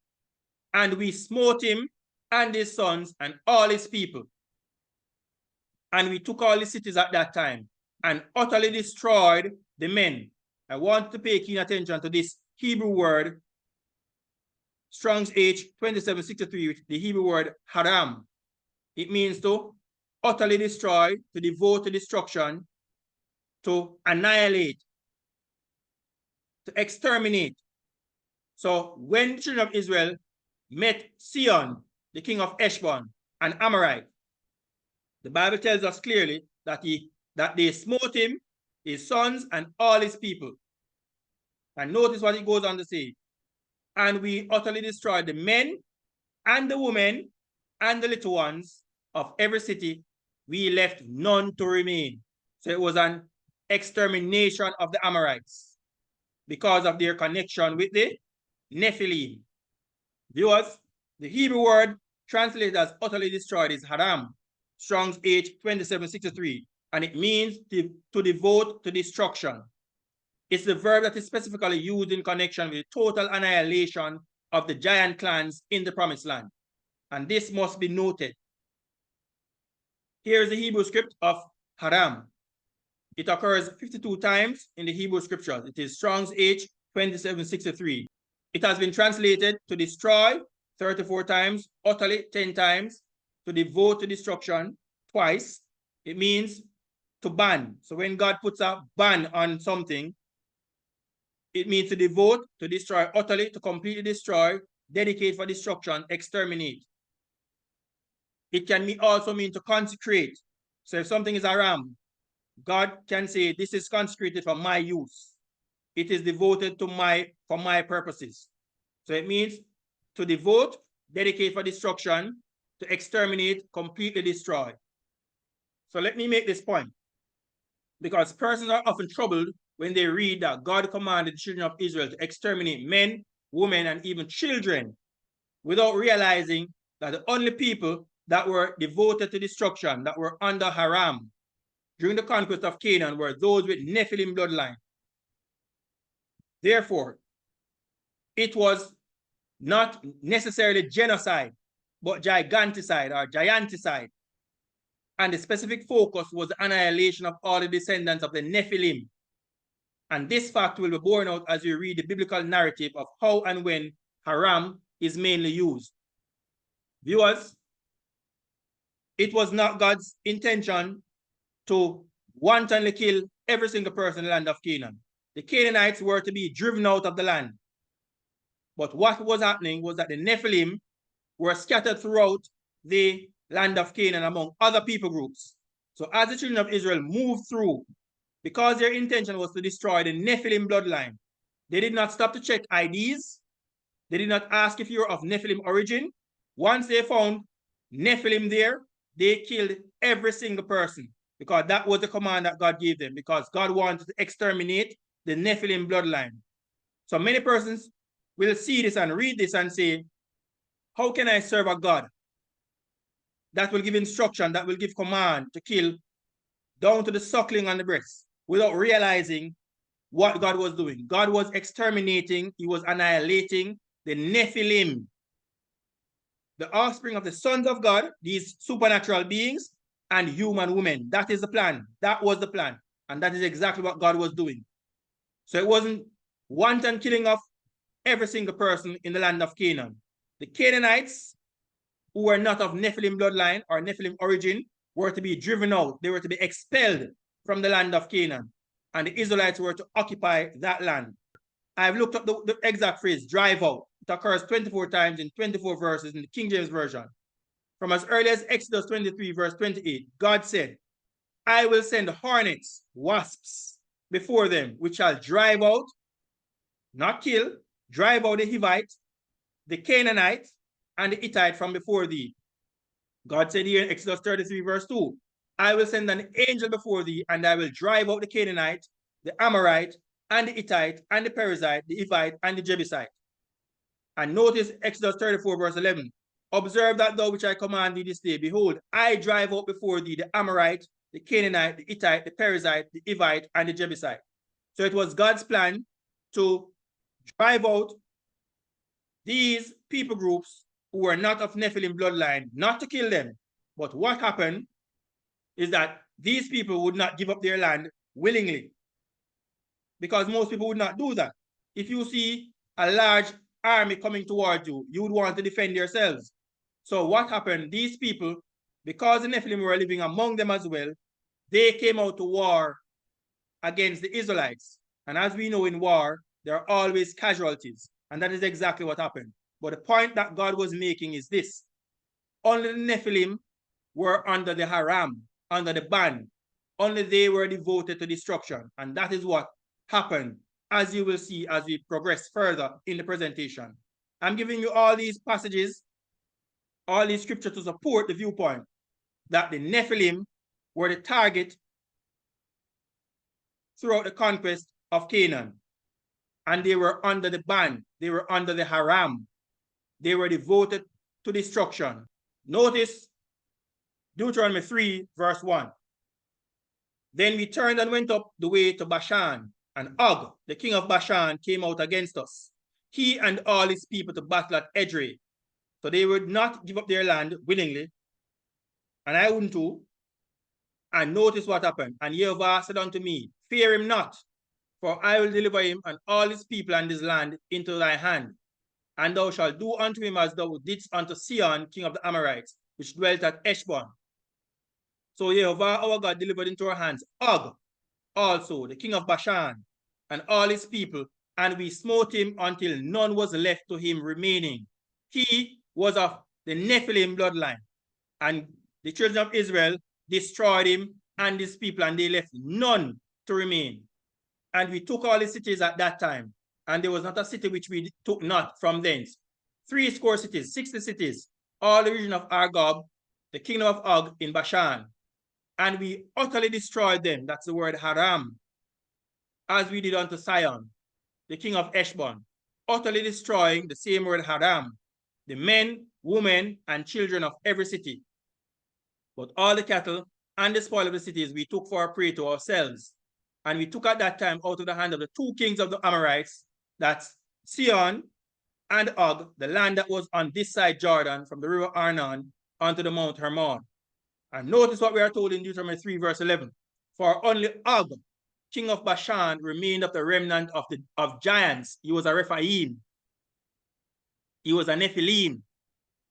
And we smote him and his sons and all his people. And we took all the cities at that time and utterly destroyed the men. I want to pay keen attention to this Hebrew word, Strong's H 2763, the Hebrew word Kharam. It means to utterly destroy, to devote to destruction, to annihilate, to exterminate. So when the children of Israel met Sihon, the king of Heshbon, an Amorite, the Bible tells us clearly that they smote him, his sons, and all his people. And notice what it goes on to say. And we utterly destroyed the men and the women and the little ones of every city. We left none to remain. So it was an extermination of the Amorites because of their connection with the Nephilim. Viewers, the Hebrew word translated as utterly destroyed is haram, Strong's H 2763, and it means to devote to destruction. It's the verb that is specifically used in connection with the total annihilation of the giant clans in the Promised Land. And this must be noted. Here is the Hebrew script of haram. It occurs 52 times in the Hebrew scriptures. It is Strong's H 2763. It has been translated to destroy 34 times, utterly 10 times, to devote to destruction twice. It means to ban. So when God puts a ban on something, it means to devote, to destroy utterly, to completely destroy, dedicate for destruction, exterminate. It can also mean to consecrate. So if something is haram, God can say, this is consecrated for my use. it is devoted to for my purposes. So it means to devote, dedicate for destruction, to exterminate, completely destroy. So let me make this point, because persons are often troubled when they read that God commanded the children of Israel to exterminate men, women, and even children, without realizing that the only people that were devoted to destruction, that were under Kharam during the conquest of Canaan, were those with Nephilim bloodline. Therefore, it was not necessarily genocide, but giganticide or gianticide. And the specific focus was the annihilation of all the descendants of the Nephilim. And this fact will be borne out as we read the biblical narrative of how and when Kharam is mainly used. Viewers, it was not God's intention to wantonly kill every single person in the land of Canaan. The Canaanites were to be driven out of the land. But what was happening was that the Nephilim were scattered throughout the land of Canaan among other people groups. So as the children of Israel moved through, because their intention was to destroy the Nephilim bloodline, they did not stop to check IDs. They did not ask if you were of Nephilim origin. Once they found Nephilim there, they killed every single person, because that was the command that God gave them, because God wanted to exterminate the Nephilim bloodline. So many persons will see this and read this and say, how can I serve a God that will give instruction, that will give command to kill down to the suckling on the breast, without realizing what God was doing? God was exterminating, he was annihilating the Nephilim, the offspring of the sons of God, these supernatural beings, and human women. That is the plan. That was the plan. And that is exactly what God was doing. So it wasn't wanton killing of every single person in the land of Canaan. The Canaanites, who were not of Nephilim bloodline or Nephilim origin, were to be driven out. They were to be expelled from the land of Canaan. And the Israelites were to occupy that land. I've looked up the exact phrase, drive out. It occurs 24 times in 24 verses in the King James Version. From as early as Exodus 23, verse 28, God said, I will send hornets, wasps, before them, which shall drive out, not kill, drive out the Hivite, the Canaanite, and the Hittite from before thee. God said here in Exodus 33, verse 2, I will send an angel before thee, and I will drive out the Canaanite, the Amorite, and the Hittite, and the Perizzite, the Hivite, and the Jebusite. And notice Exodus 34, verse 11. Observe that thou which I command thee this day. Behold, I drive out before thee the Amorite, the Canaanite, the Hittite, the Perizzite, the Hivite, and the Jebusite. So it was God's plan to drive out these people groups who were not of Nephilim bloodline, not to kill them. But what happened is that these people would not give up their land willingly, because most people would not do that. If you see a large army coming towards you, you would want to defend yourselves. So what happened? These people, because the Nephilim were living among them as well, they came out to war against the Israelites. And as we know, in war, there are always casualties. And that is exactly what happened. But the point that God was making is this. Only the Nephilim were under the Kharam, under the ban. Only they were devoted to destruction. And that is what happened, as you will see as we progress further in the presentation. I'm giving you all these passages, all these scriptures to support the viewpoint that the Nephilim were the target throughout the conquest of Canaan. And they were under the ban. They were under the Kharam. They were devoted to destruction. Notice Deuteronomy 3, verse 1. Then we turned and went up the way to Bashan, and Og, the king of Bashan, came out against us, he and all his people, to battle at Edrei. So they would not give up their land willingly, and I wouldn't too. And notice what happened. And Jehovah said unto me, fear him not, for I will deliver him and all his people and his land into thy hand. And thou shalt do unto him as thou didst unto Sihon, king of the Amorites, which dwelt at Heshbon. So Jehovah our God delivered into our hands Og, also the king of Bashan, and all his people, and we smote him until none was left to him remaining. He was of the Nephilim bloodline, and the children of Israel destroyed him and his people, and they left none to remain. And we took all the cities at that time, and there was not a city which we took not from thence. 60 cities, 60 cities, all the region of Argob, the kingdom of Og in Bashan. And we utterly destroyed them. That's the word Kharam, as we did unto Sihon, the king of Heshbon, utterly destroying, the same word Kharam, the men, women, and children of every city. But all the cattle and the spoil of the cities we took for a prey to ourselves. And we took at that time out of the hand of the two kings of the Amorites, that's Sihon and Og, the land that was on this side Jordan, from the river Arnon unto the Mount Hermon. And notice what we are told in Deuteronomy 3, verse 11. For only Og, king of Bashan, remained of the remnant of giants. He was a Rephaim. He was a Nephilim.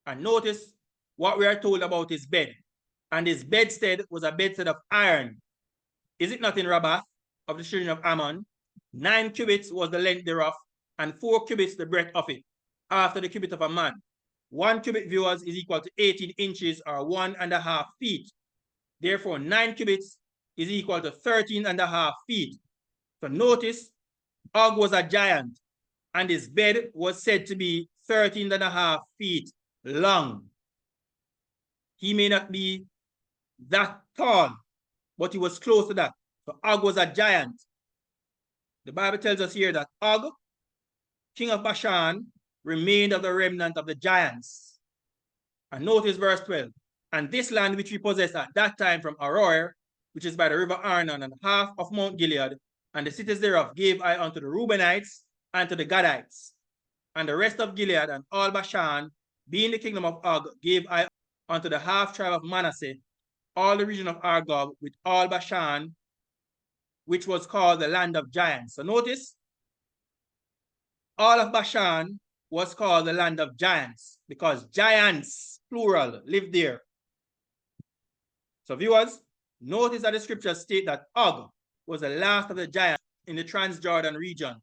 And notice what we are told about his bed. And his bedstead was a bedstead of iron. Is it not in Rabbah of the children of Ammon? 9 cubits was the length thereof, and 4 cubits the breadth of it, after the cubit of a man. 1 cubit, viewers, is equal to 18 inches, or 1.5 feet. Therefore, 9 cubits is equal to 13.5 feet. So notice, Og was a giant, and his bed was said to be 13.5 feet long. He may not be that tall, but he was close to that. So Og was a giant. The Bible tells us here that Og, king of Bashan, remained of the remnant of the giants. And notice verse 12. And this land which we possessed at that time from Aroer, which is by the river Arnon, and half of Mount Gilead, and the cities thereof gave I unto the Reubenites and to the Gadites. And the rest of Gilead and all Bashan, being the kingdom of Og, gave I unto the half tribe of Manasseh, all the region of Argob, with all Bashan, which was called the land of giants. So notice, all of Bashan was called the land of giants, because giants, plural, lived there. So viewers, notice that the scriptures state that Og was the last of the giants in the Transjordan region.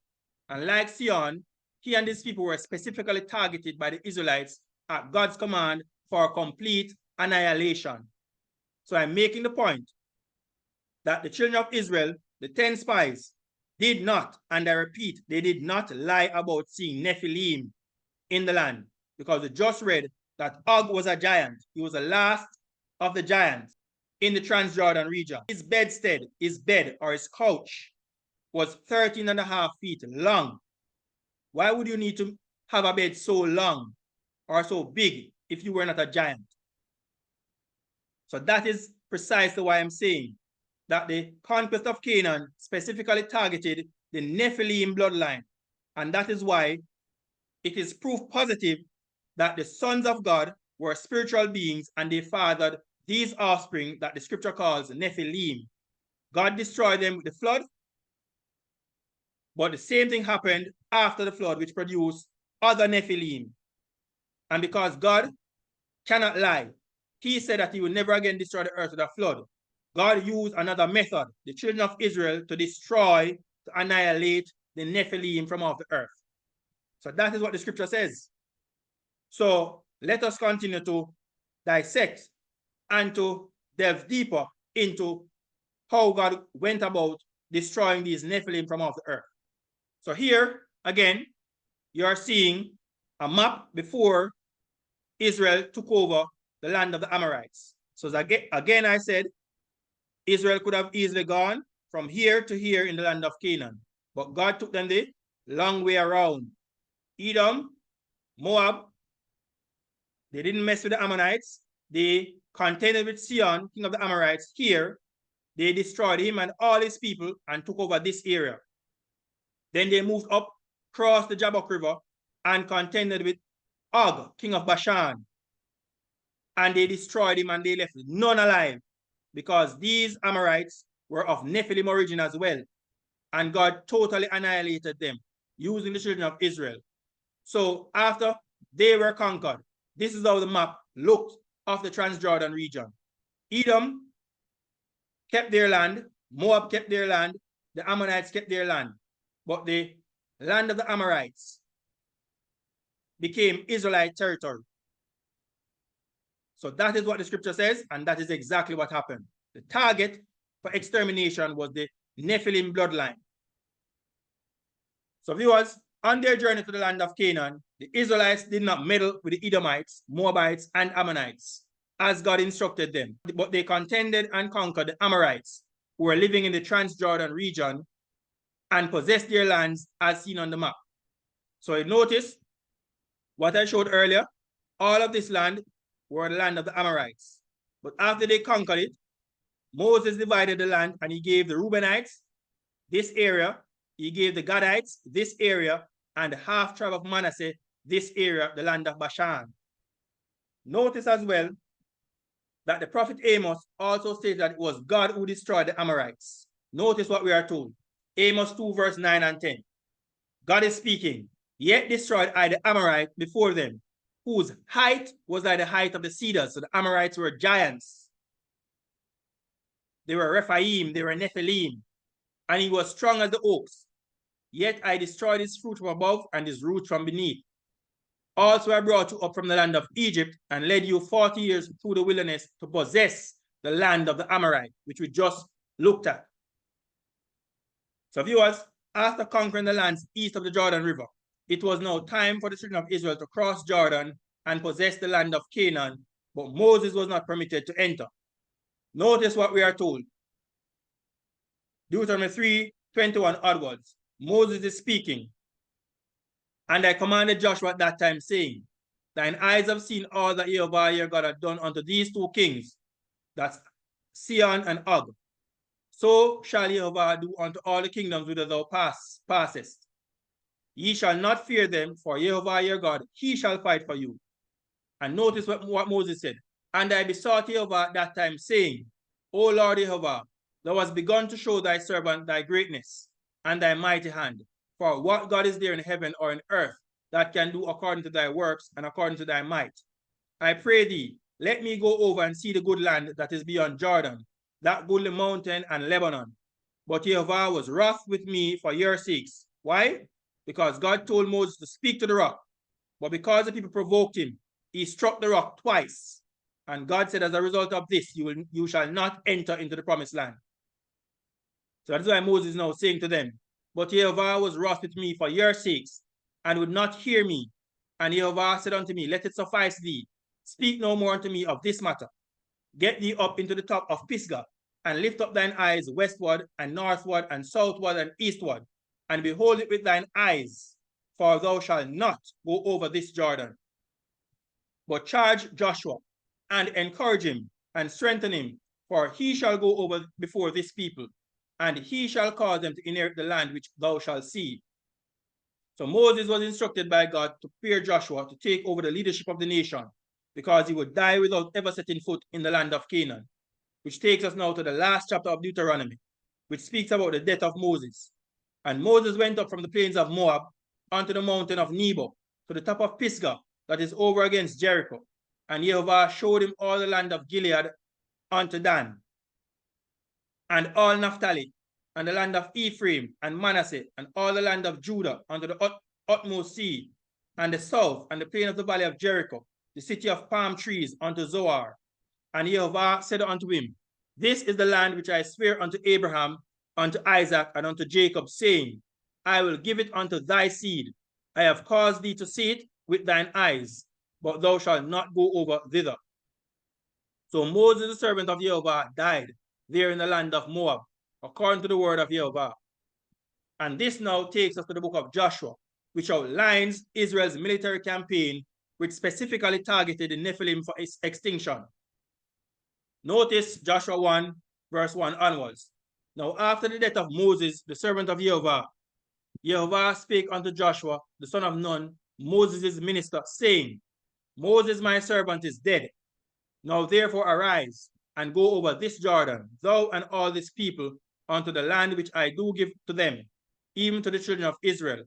And like Sihon, he and his people were specifically targeted by the Israelites at God's command for complete annihilation. So I'm making the point that the children of Israel, the 10 spies, did not, and I repeat, they did not lie about seeing Nephilim in the land, because we just read that Og was a giant. He was the last of the giants in the Transjordan region. His bedstead, his bed or his couch was 13.5 feet long. Why would you need to have a bed so long or so big if you were not a giant? So that is precisely why I'm saying that the conquest of Canaan specifically targeted the Nephilim bloodline. And that is why it is proof positive that the sons of God were spiritual beings and they fathered these offspring that the scripture calls Nephilim. God destroyed them with the flood, but the same thing happened after the flood, which produced other Nephilim. And because God cannot lie, he said that he will never again destroy the earth with a flood. God used another method, the children of Israel, to destroy, to annihilate the Nephilim from off the earth. So that is what the scripture says. So let us continue to dissect and to delve deeper into how God went about destroying these Nephilim from off the earth. So here, again, you are seeing a map before Israel took over the land of the Amorites. So again, I said, Israel could have easily gone from here to here in the land of Canaan, but God took them the long way around. Edom, Moab, they didn't mess with the Ammonites. They contended with Sihon, king of the Amorites here. They destroyed him and all his people and took over this area. Then they moved up, crossed the Jabbok River, and contended with Og, king of Bashan. And they destroyed him and they left none alive, because these Amorites were of Nephilim origin as well. And God totally annihilated them using the children of Israel. So after they were conquered, this is how the map looked of the Transjordan region. Edom kept their land, Moab kept their land, the Ammonites kept their land. But the land of the Amorites became Israelite territory. So that is what the scripture says, and that is exactly what happened. The target for extermination was the Nephilim bloodline. So viewers, on their journey to the land of Canaan, the Israelites did not meddle with the Edomites, Moabites, and Ammonites, as God instructed them, but they contended and conquered the Amorites, who were living in the Transjordan region, and possessed their lands as seen on the map. So notice what I showed earlier, all of this land were the land of the Amorites. But after they conquered it, Moses divided the land and he gave the Reubenites this area, he gave the Gadites this area, and the half tribe of Manasseh this area, the land of Bashan. Notice as well that the prophet Amos also stated that it was God who destroyed the Amorites. Notice what we are told. Amos 2 verse 9 and 10. God is speaking, yet destroyed I the Amorite before them, whose height was like the height of the cedars. So the Amorites were giants. They were Rephaim, they were Nephilim, and he was strong as the oaks. Yet I destroyed his fruit from above and his roots from beneath. Also I brought you up from the land of Egypt and led you 40 years through the wilderness to possess the land of the Amorite, which we just looked at. So viewers, after conquering the lands east of the Jordan River, it was now time for the children of Israel to cross Jordan and possess the land of Canaan, but Moses was not permitted to enter. Notice what we are told. Deuteronomy 3:21 onwards. Moses is speaking. And I commanded Joshua at that time, saying, thine eyes have seen all that Jehovah your God hath done unto these two kings, that's Sihon and Og. So shall Jehovah do unto all the kingdoms whither thou passest. Ye shall not fear them, for Jehovah your God, he shall fight for you. And notice what Moses said. And I besought Jehovah at that time, saying, O Lord Jehovah, thou hast begun to show thy servant thy greatness and thy mighty hand. For what God is there in heaven or in earth that can do according to thy works and according to thy might? I pray thee, let me go over and see the good land that is beyond Jordan, that goodly mountain and Lebanon. But Jehovah was wroth with me for your sakes. Why? Because God told Moses to speak to the rock. But because the people provoked him, he struck the rock twice. And God said, as a result of this, you shall not enter into the promised land. So that's why Moses is now saying to them, but Jehovah was wroth with me for your sakes, and would not hear me. And Jehovah said unto me, let it suffice thee. Speak no more unto me of this matter. Get thee up into the top of Pisgah, and lift up thine eyes westward, and northward, and southward, and eastward, and behold it with thine eyes, for thou shalt not go over this Jordan. But charge Joshua, and encourage him, and strengthen him, for he shall go over before this people, and he shall cause them to inherit the land which thou shalt see. So Moses was instructed by God to prepare Joshua to take over the leadership of the nation, because he would die without ever setting foot in the land of Canaan, which takes us now to the last chapter of Deuteronomy, which speaks about the death of Moses. And Moses went up from the plains of Moab onto the mountain of Nebo, to the top of Pisgah, that is over against Jericho. And Jehovah showed him all the land of Gilead unto Dan, and all Naphtali, and the land of Ephraim and Manasseh, and all the land of Judah unto the utmost sea, and the south, and the plain of the valley of Jericho, the city of palm trees unto Zoar. And Jehovah said unto him, this is the land which I swear unto Abraham, unto Isaac, and unto Jacob, saying, I will give it unto thy seed. I have caused thee to see it with thine eyes, but thou shalt not go over thither. So Moses, the servant of Jehovah, died there in the land of Moab, according to the word of Jehovah. And this now takes us to the book of Joshua, which outlines Israel's military campaign, which specifically targeted the Nephilim for its extinction. Notice Joshua 1, verse 1 onwards. Now after the death of Moses, the servant of Jehovah, Jehovah spake unto Joshua, the son of Nun, Moses' minister, saying, Moses my servant is dead. Now therefore arise, and go over this Jordan, thou and all this people, unto the land which I do give to them, even to the children of Israel.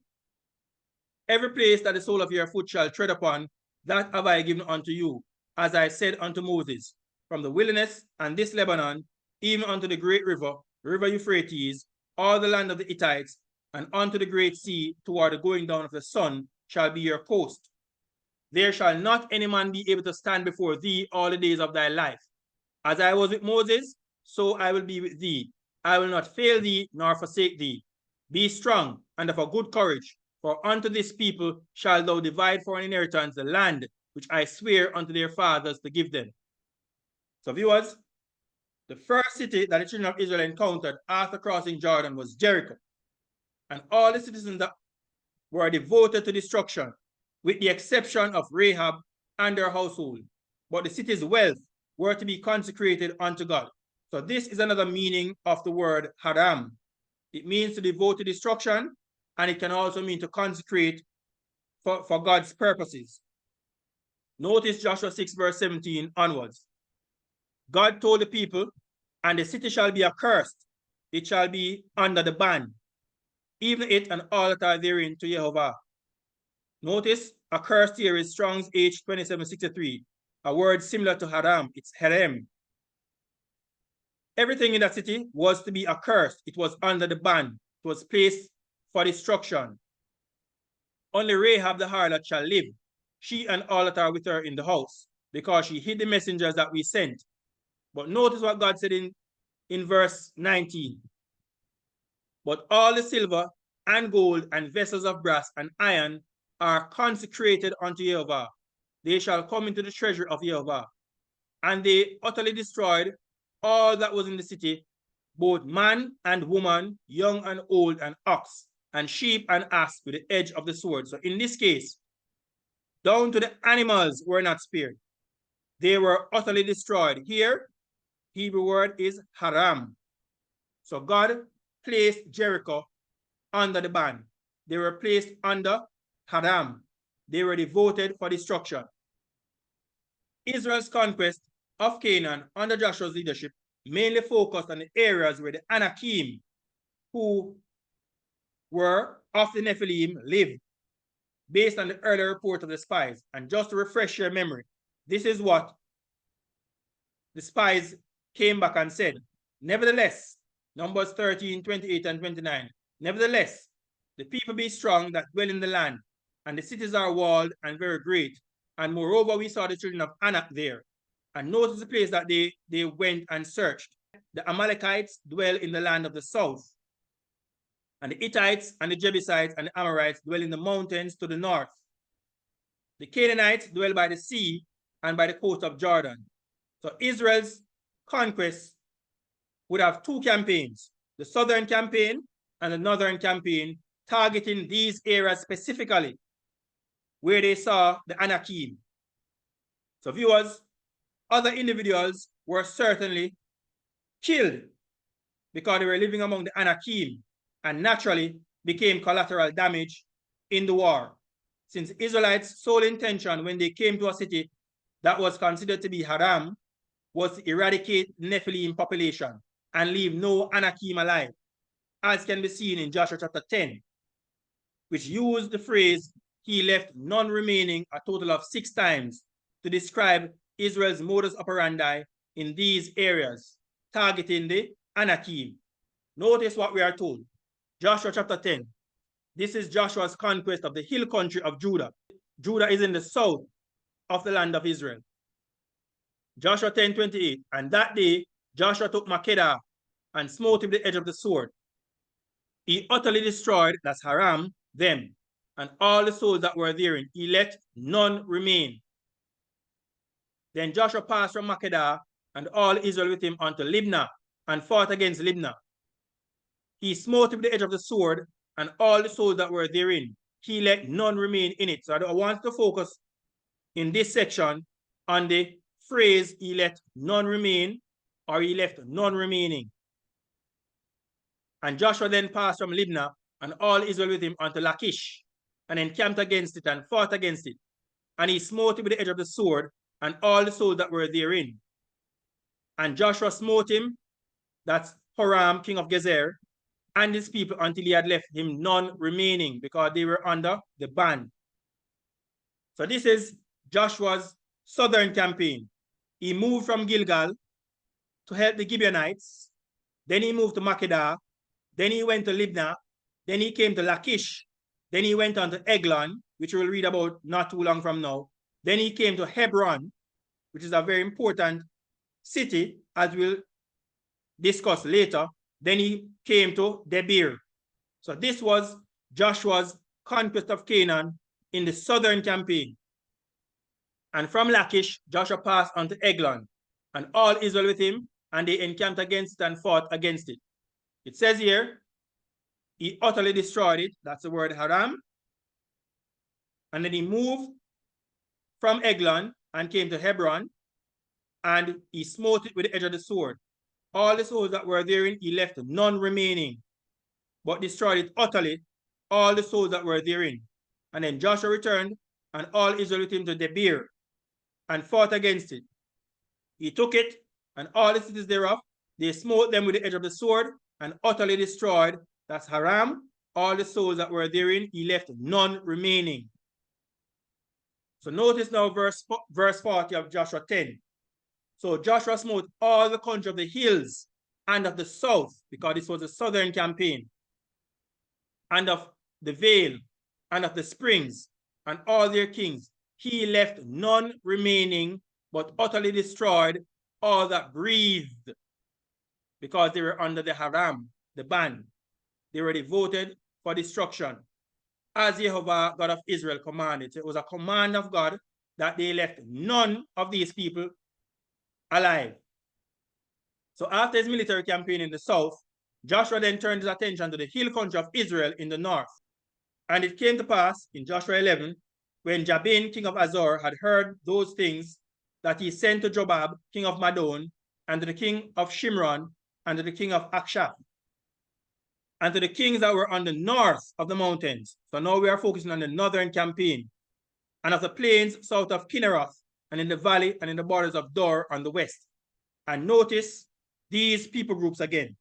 Every place that the sole of your foot shall tread upon, that have I given unto you, as I said unto Moses, from the wilderness and this Lebanon, even unto the great river, the river Euphrates, all the land of the Hittites, and unto the great sea, toward the going down of the sun, shall be your coast. There shall not any man be able to stand before thee all the days of thy life. As I was with Moses, so I will be with thee. I will not fail thee, nor forsake thee. Be strong and of a good courage, for unto this people shalt thou divide for an inheritance the land which I swear unto their fathers to give them. So viewers, the first city that the children of Israel encountered after crossing Jordan was Jericho. And all the citizens that were devoted to destruction, with the exception of Rahab and her household. But the city's wealth were to be consecrated unto God. So this is another meaning of the word Kharam. It means to devote to destruction, and it can also mean to consecrate for God's purposes. Notice Joshua 6 verse 17 onwards. God told the people, and the city shall be accursed. It shall be under the ban, even it and all that are therein to Jehovah. Notice accursed here is Strong's H2763, a word similar to haram. It's harem. Everything in that city was to be accursed. It was under the ban. It was placed for destruction. Only Rahab the harlot shall live, she and all that are with her in the house, because she hid the messengers that we sent. But notice what God said in verse 19. But all the silver and gold and vessels of brass and iron are consecrated unto Jehovah. They shall come into the treasury of Jehovah. And they utterly destroyed all that was in the city, both man and woman, young and old, and ox, and sheep and ass, with the edge of the sword. So in this case, down to the animals were not spared. They were utterly destroyed. Here, Hebrew word is haram. So God placed Jericho under the ban. They were placed under haram. They were devoted for destruction. Israel's conquest of Canaan under Joshua's leadership mainly focused on the areas where the Anakim, who were of the Nephilim, lived, based on the earlier report of the spies. And just to refresh your memory, this is what the spies came back and said. Nevertheless, Numbers 13, 28 and 29. Nevertheless, the people be strong that dwell in the land, and the cities are walled and very great. And moreover, we saw the children of Anak there. And notice the place that they went and searched. The Amalekites dwell in the land of the south. And the Hittites and the Jebusites and the Amorites dwell in the mountains to the north. The Canaanites dwell by the sea and by the coast of Jordan. So Israel's conquest would have two campaigns, the southern campaign and the northern campaign, targeting these areas specifically where they saw the Anakim. So viewers, other individuals were certainly killed because they were living among the Anakim and naturally became collateral damage in the war. Since Israelites' sole intention when they came to a city that was considered to be haram was to eradicate Nephilim population and leave no Anakim alive, as can be seen in Joshua chapter 10, which used the phrase, he left none remaining, a total of 6 times to describe Israel's modus operandi in these areas, targeting the Anakim. Notice what we are told. Joshua chapter 10. This is Joshua's conquest of the hill country of Judah. Judah is in the south of the land of Israel. Joshua 10:28. And that day Joshua took Makkedah and smote him with the edge of the sword. He utterly destroyed, that's haram, them, and all the souls that were therein. He let none remain. Then Joshua passed from Makkedah and all Israel with him unto Libnah, and fought against Libnah. He smote him with the edge of the sword, and all the souls that were therein. He let none remain in it. So I want to focus in this section on the phrase, he let none remain, or he left none remaining. And Joshua then passed from Libnah, and all Israel with him unto Lachish, and encamped against it, and fought against it. And he smote him with the edge of the sword, and all the souls that were therein. And Joshua smote him, that's Kharam, king of Gezer, and his people, until he had left him none remaining, because they were under the ban. So this is Joshua's southern campaign. He moved from Gilgal to help the Gibeonites. Then he moved to Makkedah. Then he went to Libnah. Then he came to Lachish. Then he went on to Eglon, which we'll read about not too long from now. Then he came to Hebron, which is a very important city, as we'll discuss later. Then he came to Debir. So this was Joshua's conquest of Canaan in the southern campaign. And from Lachish, Joshua passed on to Eglon, and all Israel with him, and they encamped against it and fought against it. It says here, he utterly destroyed it. That's the word Kharam. And then he moved from Eglon and came to Hebron, and he smote it with the edge of the sword. All the souls that were therein, he left none remaining, but destroyed it utterly, all the souls that were therein. And then Joshua returned, and all Israel with him to Debir, and fought against it. He took it, and all the cities thereof, they smote them with the edge of the sword, and utterly destroyed, that's Kharam, all the souls that were therein, he left none remaining. So notice now verse 40 of Joshua 10. So Joshua smote all the country of the hills and of the south, because this was a southern campaign, and of the vale, and of the springs, and all their kings. He left none remaining, but utterly destroyed all that breathed, because they were under the Kharam, the ban. They were devoted for destruction, as Jehovah, God of Israel, commanded. So it was a command of God that they left none of these people alive. So after his military campaign in the south, Joshua then turned his attention to the hill country of Israel in the north. And it came to pass in Joshua 11, when Jabin, king of Azor, had heard those things, that he sent to Jobab, king of Madon, and to the king of Shimron, and to the king of Akshaph, and to the kings that were on the north of the mountains. So now we are focusing on the northern campaign, and of the plains south of Kinneroth, and in the valley and in the borders of Dor on the west. And notice these people groups again.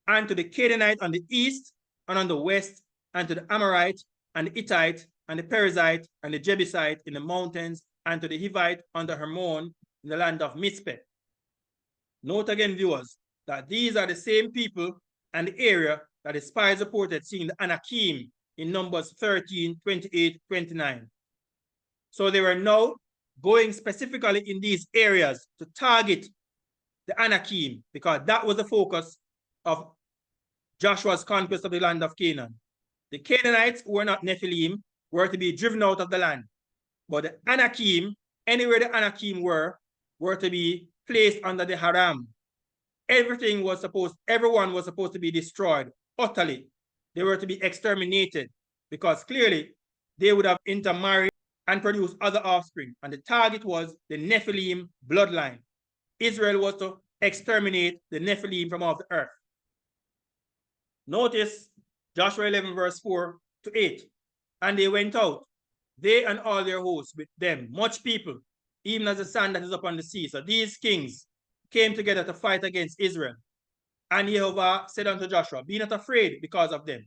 And to the Canaanite on the east and on the west, and to the Amorite and the Hittite and the Perizzite and the Jebusite in the mountains, and to the Hivite under Hermon in the land of Mizpeh. Note again, viewers, that these are the same people and the area that the spies reported seeing the Anakim in Numbers 13, 28, 29. So they were now going specifically in these areas to target the Anakim, because that was the focus of Joshua's conquest of the land of Canaan. The Canaanites, who were not Nephilim, were to be driven out of the land. But the Anakim, anywhere the Anakim were to be placed under the Kharam. Everyone was supposed to be destroyed utterly. They were to be exterminated, because clearly they would have intermarried and produced other offspring. And the target was the Nephilim bloodline. Israel was to exterminate the Nephilim from off the earth. Notice Joshua 11, verse 4 to 8. And they went out, they and all their hosts with them, much people, even as the sand that is upon the sea. So these kings came together to fight against Israel. And Jehovah said unto Joshua, be not afraid because of them,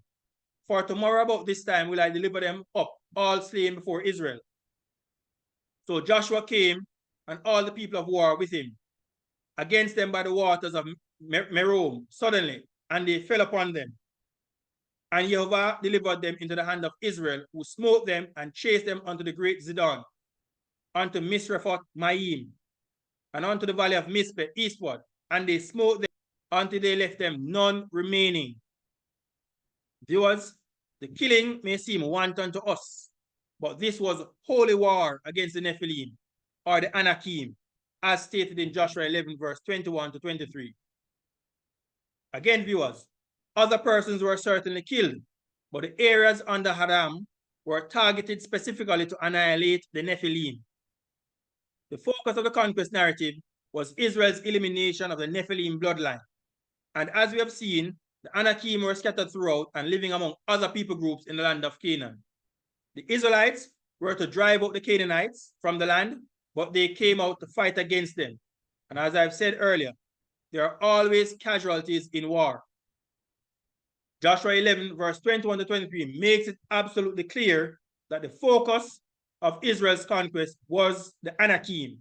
for tomorrow about this time will I deliver them up, all slain before Israel. So Joshua came, and all the people of war with him, against them by the waters of Merom suddenly, and they fell upon them. And Jehovah delivered them into the hand of Israel, who smote them and chased them unto the great Zidon, unto Misrephoth Maim, and unto the valley of Mizpeh eastward, and they smote them until they left them none remaining. Viewers, the killing may seem wanton to us, but this was holy war against the Nephilim, or the Anakim, as stated in Joshua 11, verse 21 to 23. Again, viewers, other persons were certainly killed, but the areas under Kharam were targeted specifically to annihilate the Nephilim. The focus of the conquest narrative was Israel's elimination of the Nephilim bloodline. And as we have seen, the Anakim were scattered throughout and living among other people groups in the land of Canaan. The Israelites were to drive out the Canaanites from the land, but they came out to fight against them. And as I've said earlier, there are always casualties in war. Joshua 11, verse 21 to 23 makes it absolutely clear that the focus of Israel's conquest was the Anakim.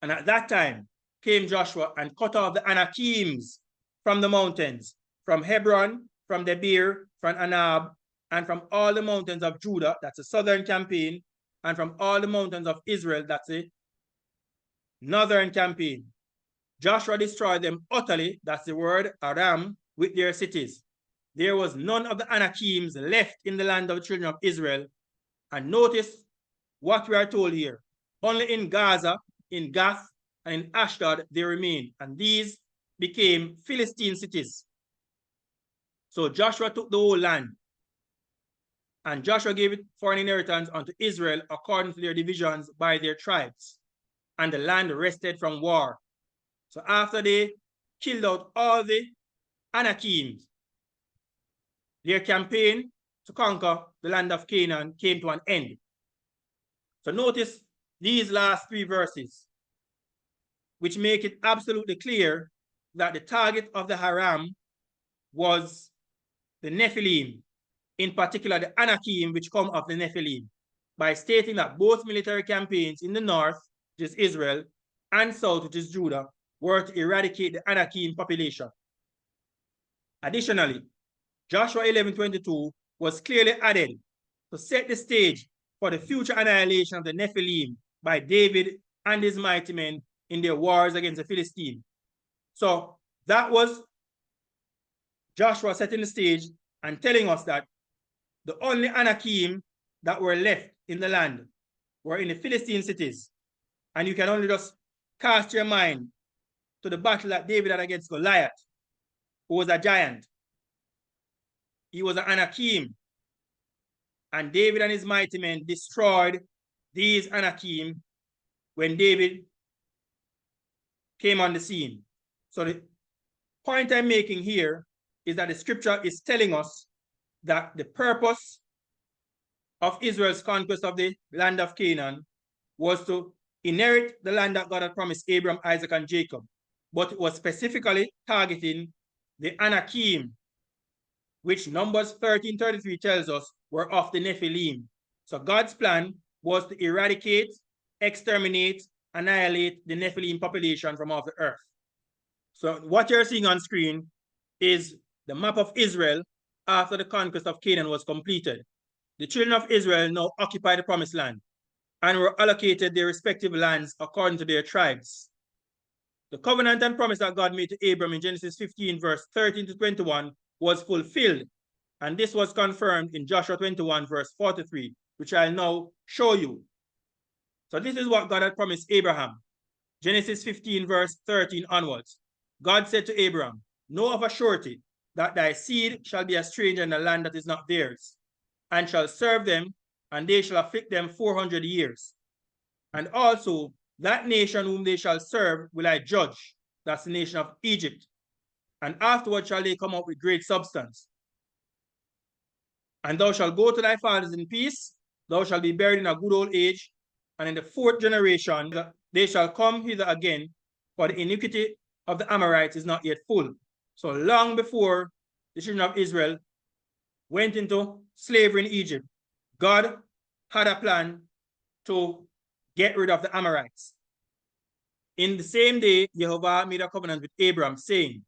And at that time came Joshua and cut off the Anakims from the mountains, from Hebron, from Debir, from Anab, and from all the mountains of Judah, that's a southern campaign, and from all the mountains of Israel, that's a northern campaign. Joshua destroyed them utterly, that's the word Aram, with their cities. there was none of the Anakims left in the land of the children of Israel. And notice what we are told here. Only in Gaza, in Gath, and in Ashdod they remained. And these became Philistine cities. So Joshua took the whole land. And Joshua gave it for an inheritance unto Israel according to their divisions by their tribes. And the land rested from war. So after they killed out all the Anakims, their campaign to conquer the land of Canaan came to an end. So notice these last three verses, which make it absolutely clear that the target of the Kharam was the Nephilim, in particular the Anakim, which come of the Nephilim, by stating that both military campaigns in the north, which is Israel, and south, which is Judah, were to eradicate the Anakim population. Additionally, Joshua 11:22 was clearly added to set the stage for the future annihilation of the Nephilim by David and his mighty men in their wars against the Philistines. So that was Joshua setting the stage and telling us that the only Anakim that were left in the land were in the Philistine cities. And you can only just cast your mind to the battle that David had against Goliath, who was a giant. He was an Anakim. And David and his mighty men destroyed these Anakim when David came on the scene. So the point I'm making here is that the scripture is telling us that the purpose of Israel's conquest of the land of Canaan was to inherit the land that God had promised Abraham, Isaac, and Jacob. But it was specifically targeting the Anakim, which Numbers 13:33 tells us were of the Nephilim. So God's plan was to eradicate, exterminate, annihilate the Nephilim population from off the earth. So what you're seeing on screen is the map of Israel after the conquest of Canaan was completed. The children of Israel now occupy the promised land and were allocated their respective lands according to their tribes. The covenant and promise that God made to Abram in Genesis 15, verse 13 to 21 was fulfilled. And this was confirmed in Joshua 21, verse 43, which I'll now show you. So this is what God had promised Abraham. Genesis 15, verse 13 onwards. God said to Abraham, know of a surety that thy seed shall be a stranger in the land that is not theirs, and shall serve them, and they shall afflict them 400 years. And also that nation whom they shall serve will I judge. That's the nation of Egypt. And afterward shall they come out with great substance. And thou shalt go to thy fathers in peace. Thou shalt be buried in a good old age. And in the fourth generation they shall come hither again, for the iniquity of the Amorites is not yet full. So long before the children of Israel went into slavery in Egypt, God had a plan to get rid of the Amorites. In the same day, Jehovah made a covenant with Abram, saying,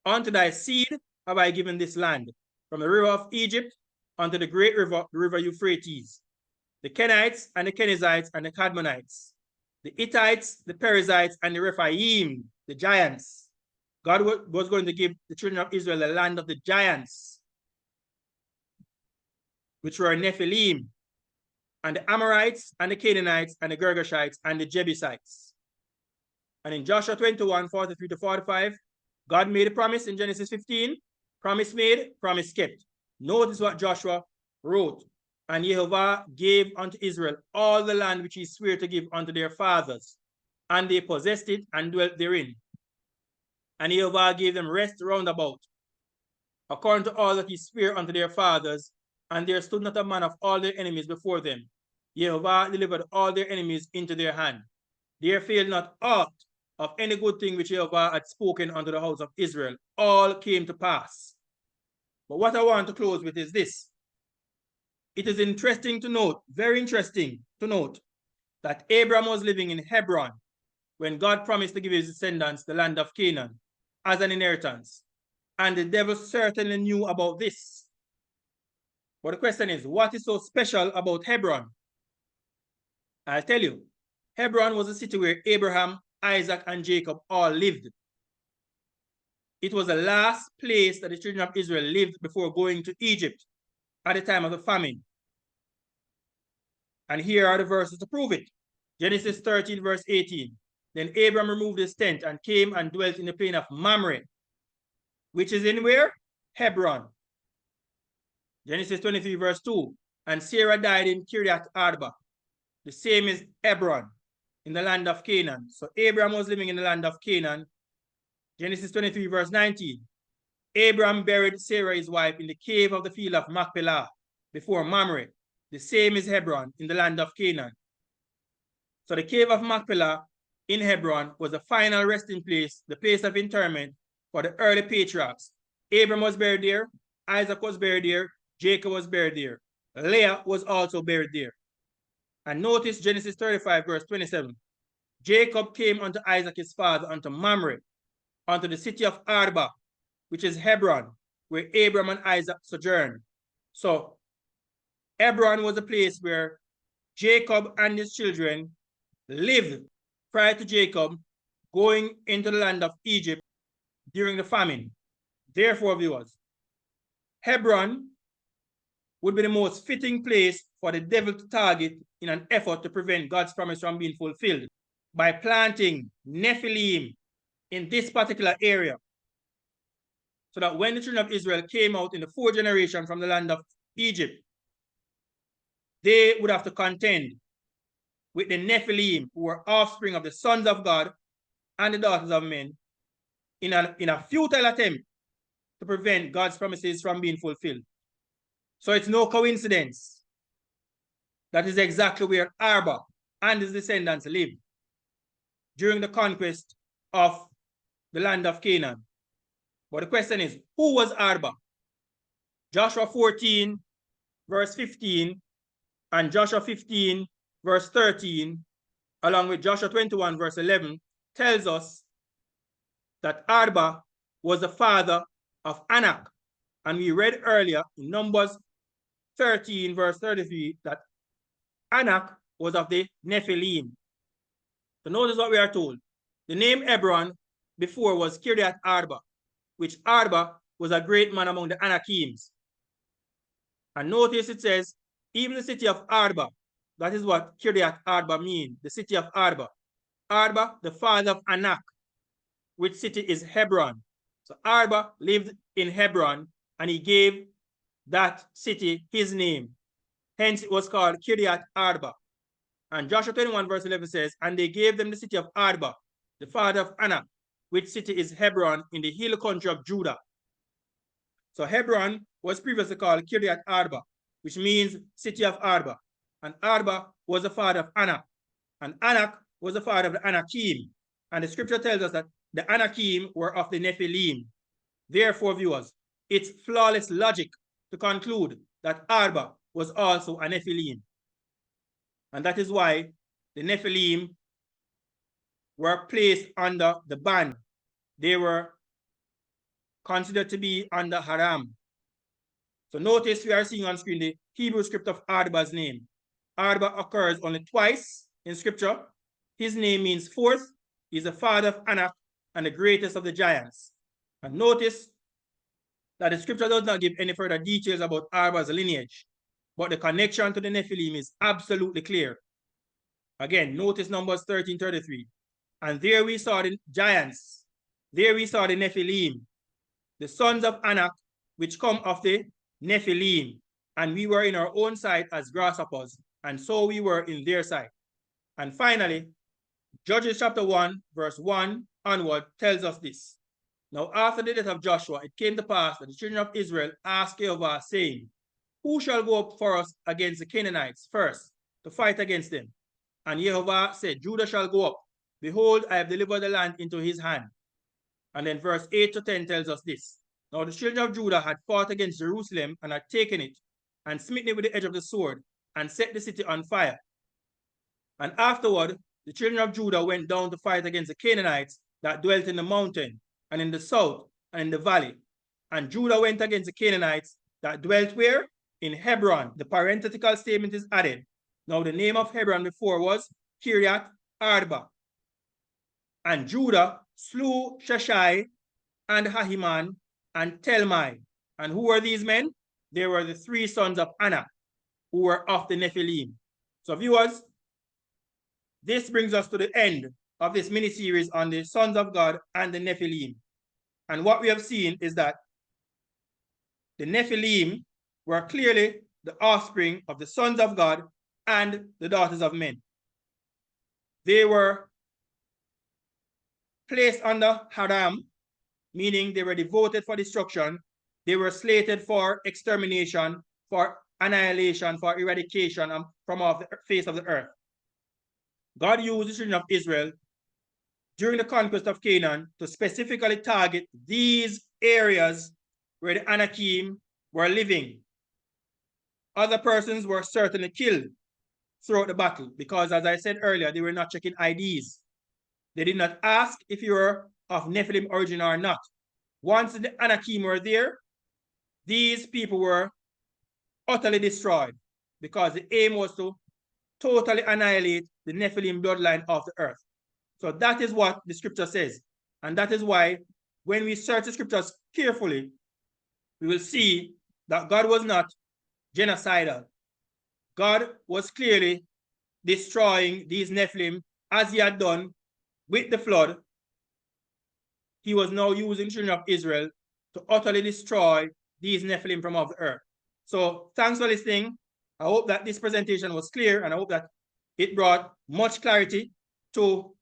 unto thy seed have I given this land, from the river of Egypt unto the great river, the river Euphrates, the Kenites and the Kenizzites and the Kadmonites, the Hittites, the Perizzites, and the Rephaim, the giants. God was going to give the children of Israel the land of the giants, which were Nephilim, and the Amorites, and the Canaanites, and the Girgashites, and the Jebusites. And in Joshua 21, 43 to 45, God made a promise in Genesis 15, promise made, promise kept. Notice what Joshua wrote. And Jehovah gave unto Israel all the land which he swore to give unto their fathers, and they possessed it and dwelt therein. And Jehovah gave them rest round about, according to all that he swore unto their fathers, and there stood not a man of all their enemies before them. Jehovah delivered all their enemies into their hand. There failed not aught of any good thing which Jehovah had spoken unto the house of Israel. All came to pass. But what I want to close with is this. It is interesting to note, very interesting to note, that Abraham was living in Hebron when God promised to give his descendants the land of Canaan as an inheritance. And the devil certainly knew about this. But the question is, what is so special about Hebron? I'll tell you. Hebron was a city where Abraham, Isaac, and Jacob all lived. It was the last place that the children of Israel lived before going to Egypt at the time of the famine. And here are the verses to prove it. Genesis 13, verse 18. Then Abram removed his tent and came and dwelt in the plain of Mamre, which is in where? Hebron. Genesis 23, verse 2. And Sarah died in Kiriath Arba. The same is Hebron, in the land of Canaan. So Abram was living in the land of Canaan. Genesis 23, verse 19. Abram buried Sarah, his wife, in the cave of the field of Machpelah, before Mamre. The same is Hebron, in the land of Canaan. So the cave of Machpelah in Hebron was the final resting place, the place of interment for the early patriarchs. Abram was buried there, Isaac was buried there, Jacob was buried there. Leah was also buried there. And notice Genesis 35, verse 27. Jacob came unto Isaac his father, unto Mamre, unto the city of Arba, which is Hebron, where Abram and Isaac sojourned. So Hebron was a place where Jacob and his children lived prior to Jacob going into the land of Egypt during the famine. Therefore, viewers, Hebron would be the most fitting place for the devil to target in an effort to prevent God's promise from being fulfilled by planting Nephilim in this particular area, so that when the children of Israel came out in the fourth generation from the land of Egypt, they would have to contend with the Nephilim, who were offspring of the sons of God and the daughters of men, in a futile attempt to prevent God's promises from being fulfilled. So it's no coincidence that is exactly where Arba and his descendants lived during the conquest of the land of Canaan. But the question is, who was Arba? Joshua 14, verse 15, and Joshua 15, verse 13, along with Joshua 21, verse 11, tells us that Arba was the father of Anak. And we read earlier in Numbers 13, verse 33, that Anak was of the Nephilim. So notice what we are told. The name Hebron before was Kiriath Arba, which Arba was a great man among the Anakims. And notice it says, even the city of Arba, that is what Kiriath Arba means, the city of Arba. Arba, the father of Anak, which city is Hebron. So Arba lived in Hebron, and he gave that city his name. Hence it was called Kiriath Arba. And Joshua 21 verse 11 says, and they gave them the city of Arba, the father of Anak, which city is Hebron in the hill country of Judah. So Hebron was previously called Kiriath Arba, which means city of Arba. And Arba was the father of Anak. And Anak was the father of the Anakim. And the scripture tells us that the Anakim were of the Nephilim. Therefore, viewers, it's flawless logic to conclude that Arba was also a Nephilim. And that is why the Nephilim were placed under the ban. They were considered to be under Kharam. So notice we are seeing on screen the Hebrew script of Arba's name. Arba occurs only twice in scripture. His name means fourth. He's the father of Anak and the greatest of the giants. And notice that the scripture does not give any further details about Arba's lineage, but the connection to the Nephilim is absolutely clear. Again, notice Numbers 13:33. And there we saw the giants. There we saw the Nephilim, the sons of Anak, which come of the Nephilim. And we were in our own sight as grasshoppers, and so we were in their sight. And finally, Judges chapter 1, verse 1 onward tells us this. Now after the death of Joshua, it came to pass that the children of Israel asked Jehovah, saying, who shall go up for us against the Canaanites first, to fight against them? And Jehovah said, Judah shall go up. Behold, I have delivered the land into his hand. And then verse 8 to 10 tells us this. Now the children of Judah had fought against Jerusalem and had taken it, and smitten it with the edge of the sword, and set the city on fire. And afterward, the children of Judah went down to fight against the Canaanites that dwelt in the mountain, and in the south, and in the valley. And Judah went against the Canaanites that dwelt where? In Hebron. The parenthetical statement is added. Now the name of Hebron before was Kiriath Arba. And Judah slew Sheshai and Ahiman, and Telmai. And who were these men? They were the 3 sons of Anak, who were of the Nephilim. So viewers, this brings us to the end of this mini-series on the sons of God and the Nephilim. And what we have seen is that the Nephilim were clearly the offspring of the sons of God and the daughters of men. They were placed under Kharam, meaning they were devoted for destruction. They were slated for extermination, for annihilation, for eradication from off the face of the earth. God used the children of Israel during the conquest of Canaan to specifically target these areas where the Anakim were living. Other persons were certainly killed throughout the battle because, as I said earlier, they were not checking IDs. They did not ask if you were of Nephilim origin or not. Once the Anakim were there, these people were utterly destroyed because the aim was to totally annihilate the Nephilim bloodline of the earth. So that is what the scripture says. And that is why when we search the scriptures carefully, we will see that God was not genocidal. God was clearly destroying these Nephilim as he had done with the flood. He was now using the children of Israel to utterly destroy these Nephilim from off the earth. So thanks for listening. I hope that this presentation was clear, and I hope that it brought much clarity to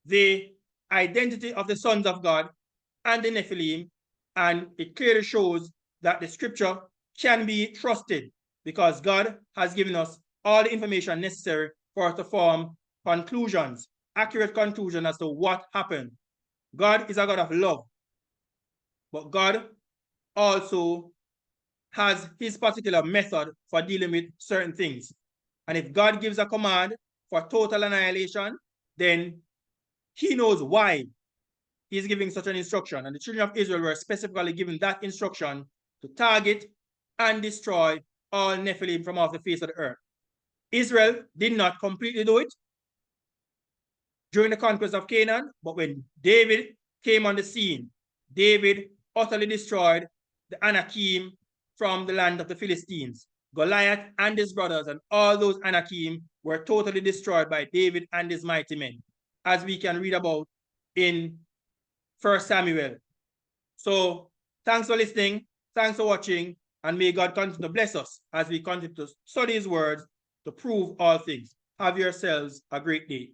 the identity of the sons of God and the Nephilim, and it clearly shows that the scripture can be trusted because God has given us all the information necessary for us to form conclusions, accurate conclusion as to what happened. God is a God of love, but God also has his particular method for dealing with certain things. And if God gives a command for total annihilation, then he knows why he's giving such an instruction. And the children of Israel were specifically given that instruction to target and destroy all Nephilim from off the face of the earth. Israel did not completely do it during the conquest of Canaan, but when David came on the scene, David utterly destroyed the Anakim from the land of the Philistines. Goliath and his brothers and all those Anakim were totally destroyed by David and his mighty men, as we can read about in 1 Samuel. So thanks for listening, thanks for watching, and may God continue to bless us as we continue to study his words to prove all things. Have yourselves a great day.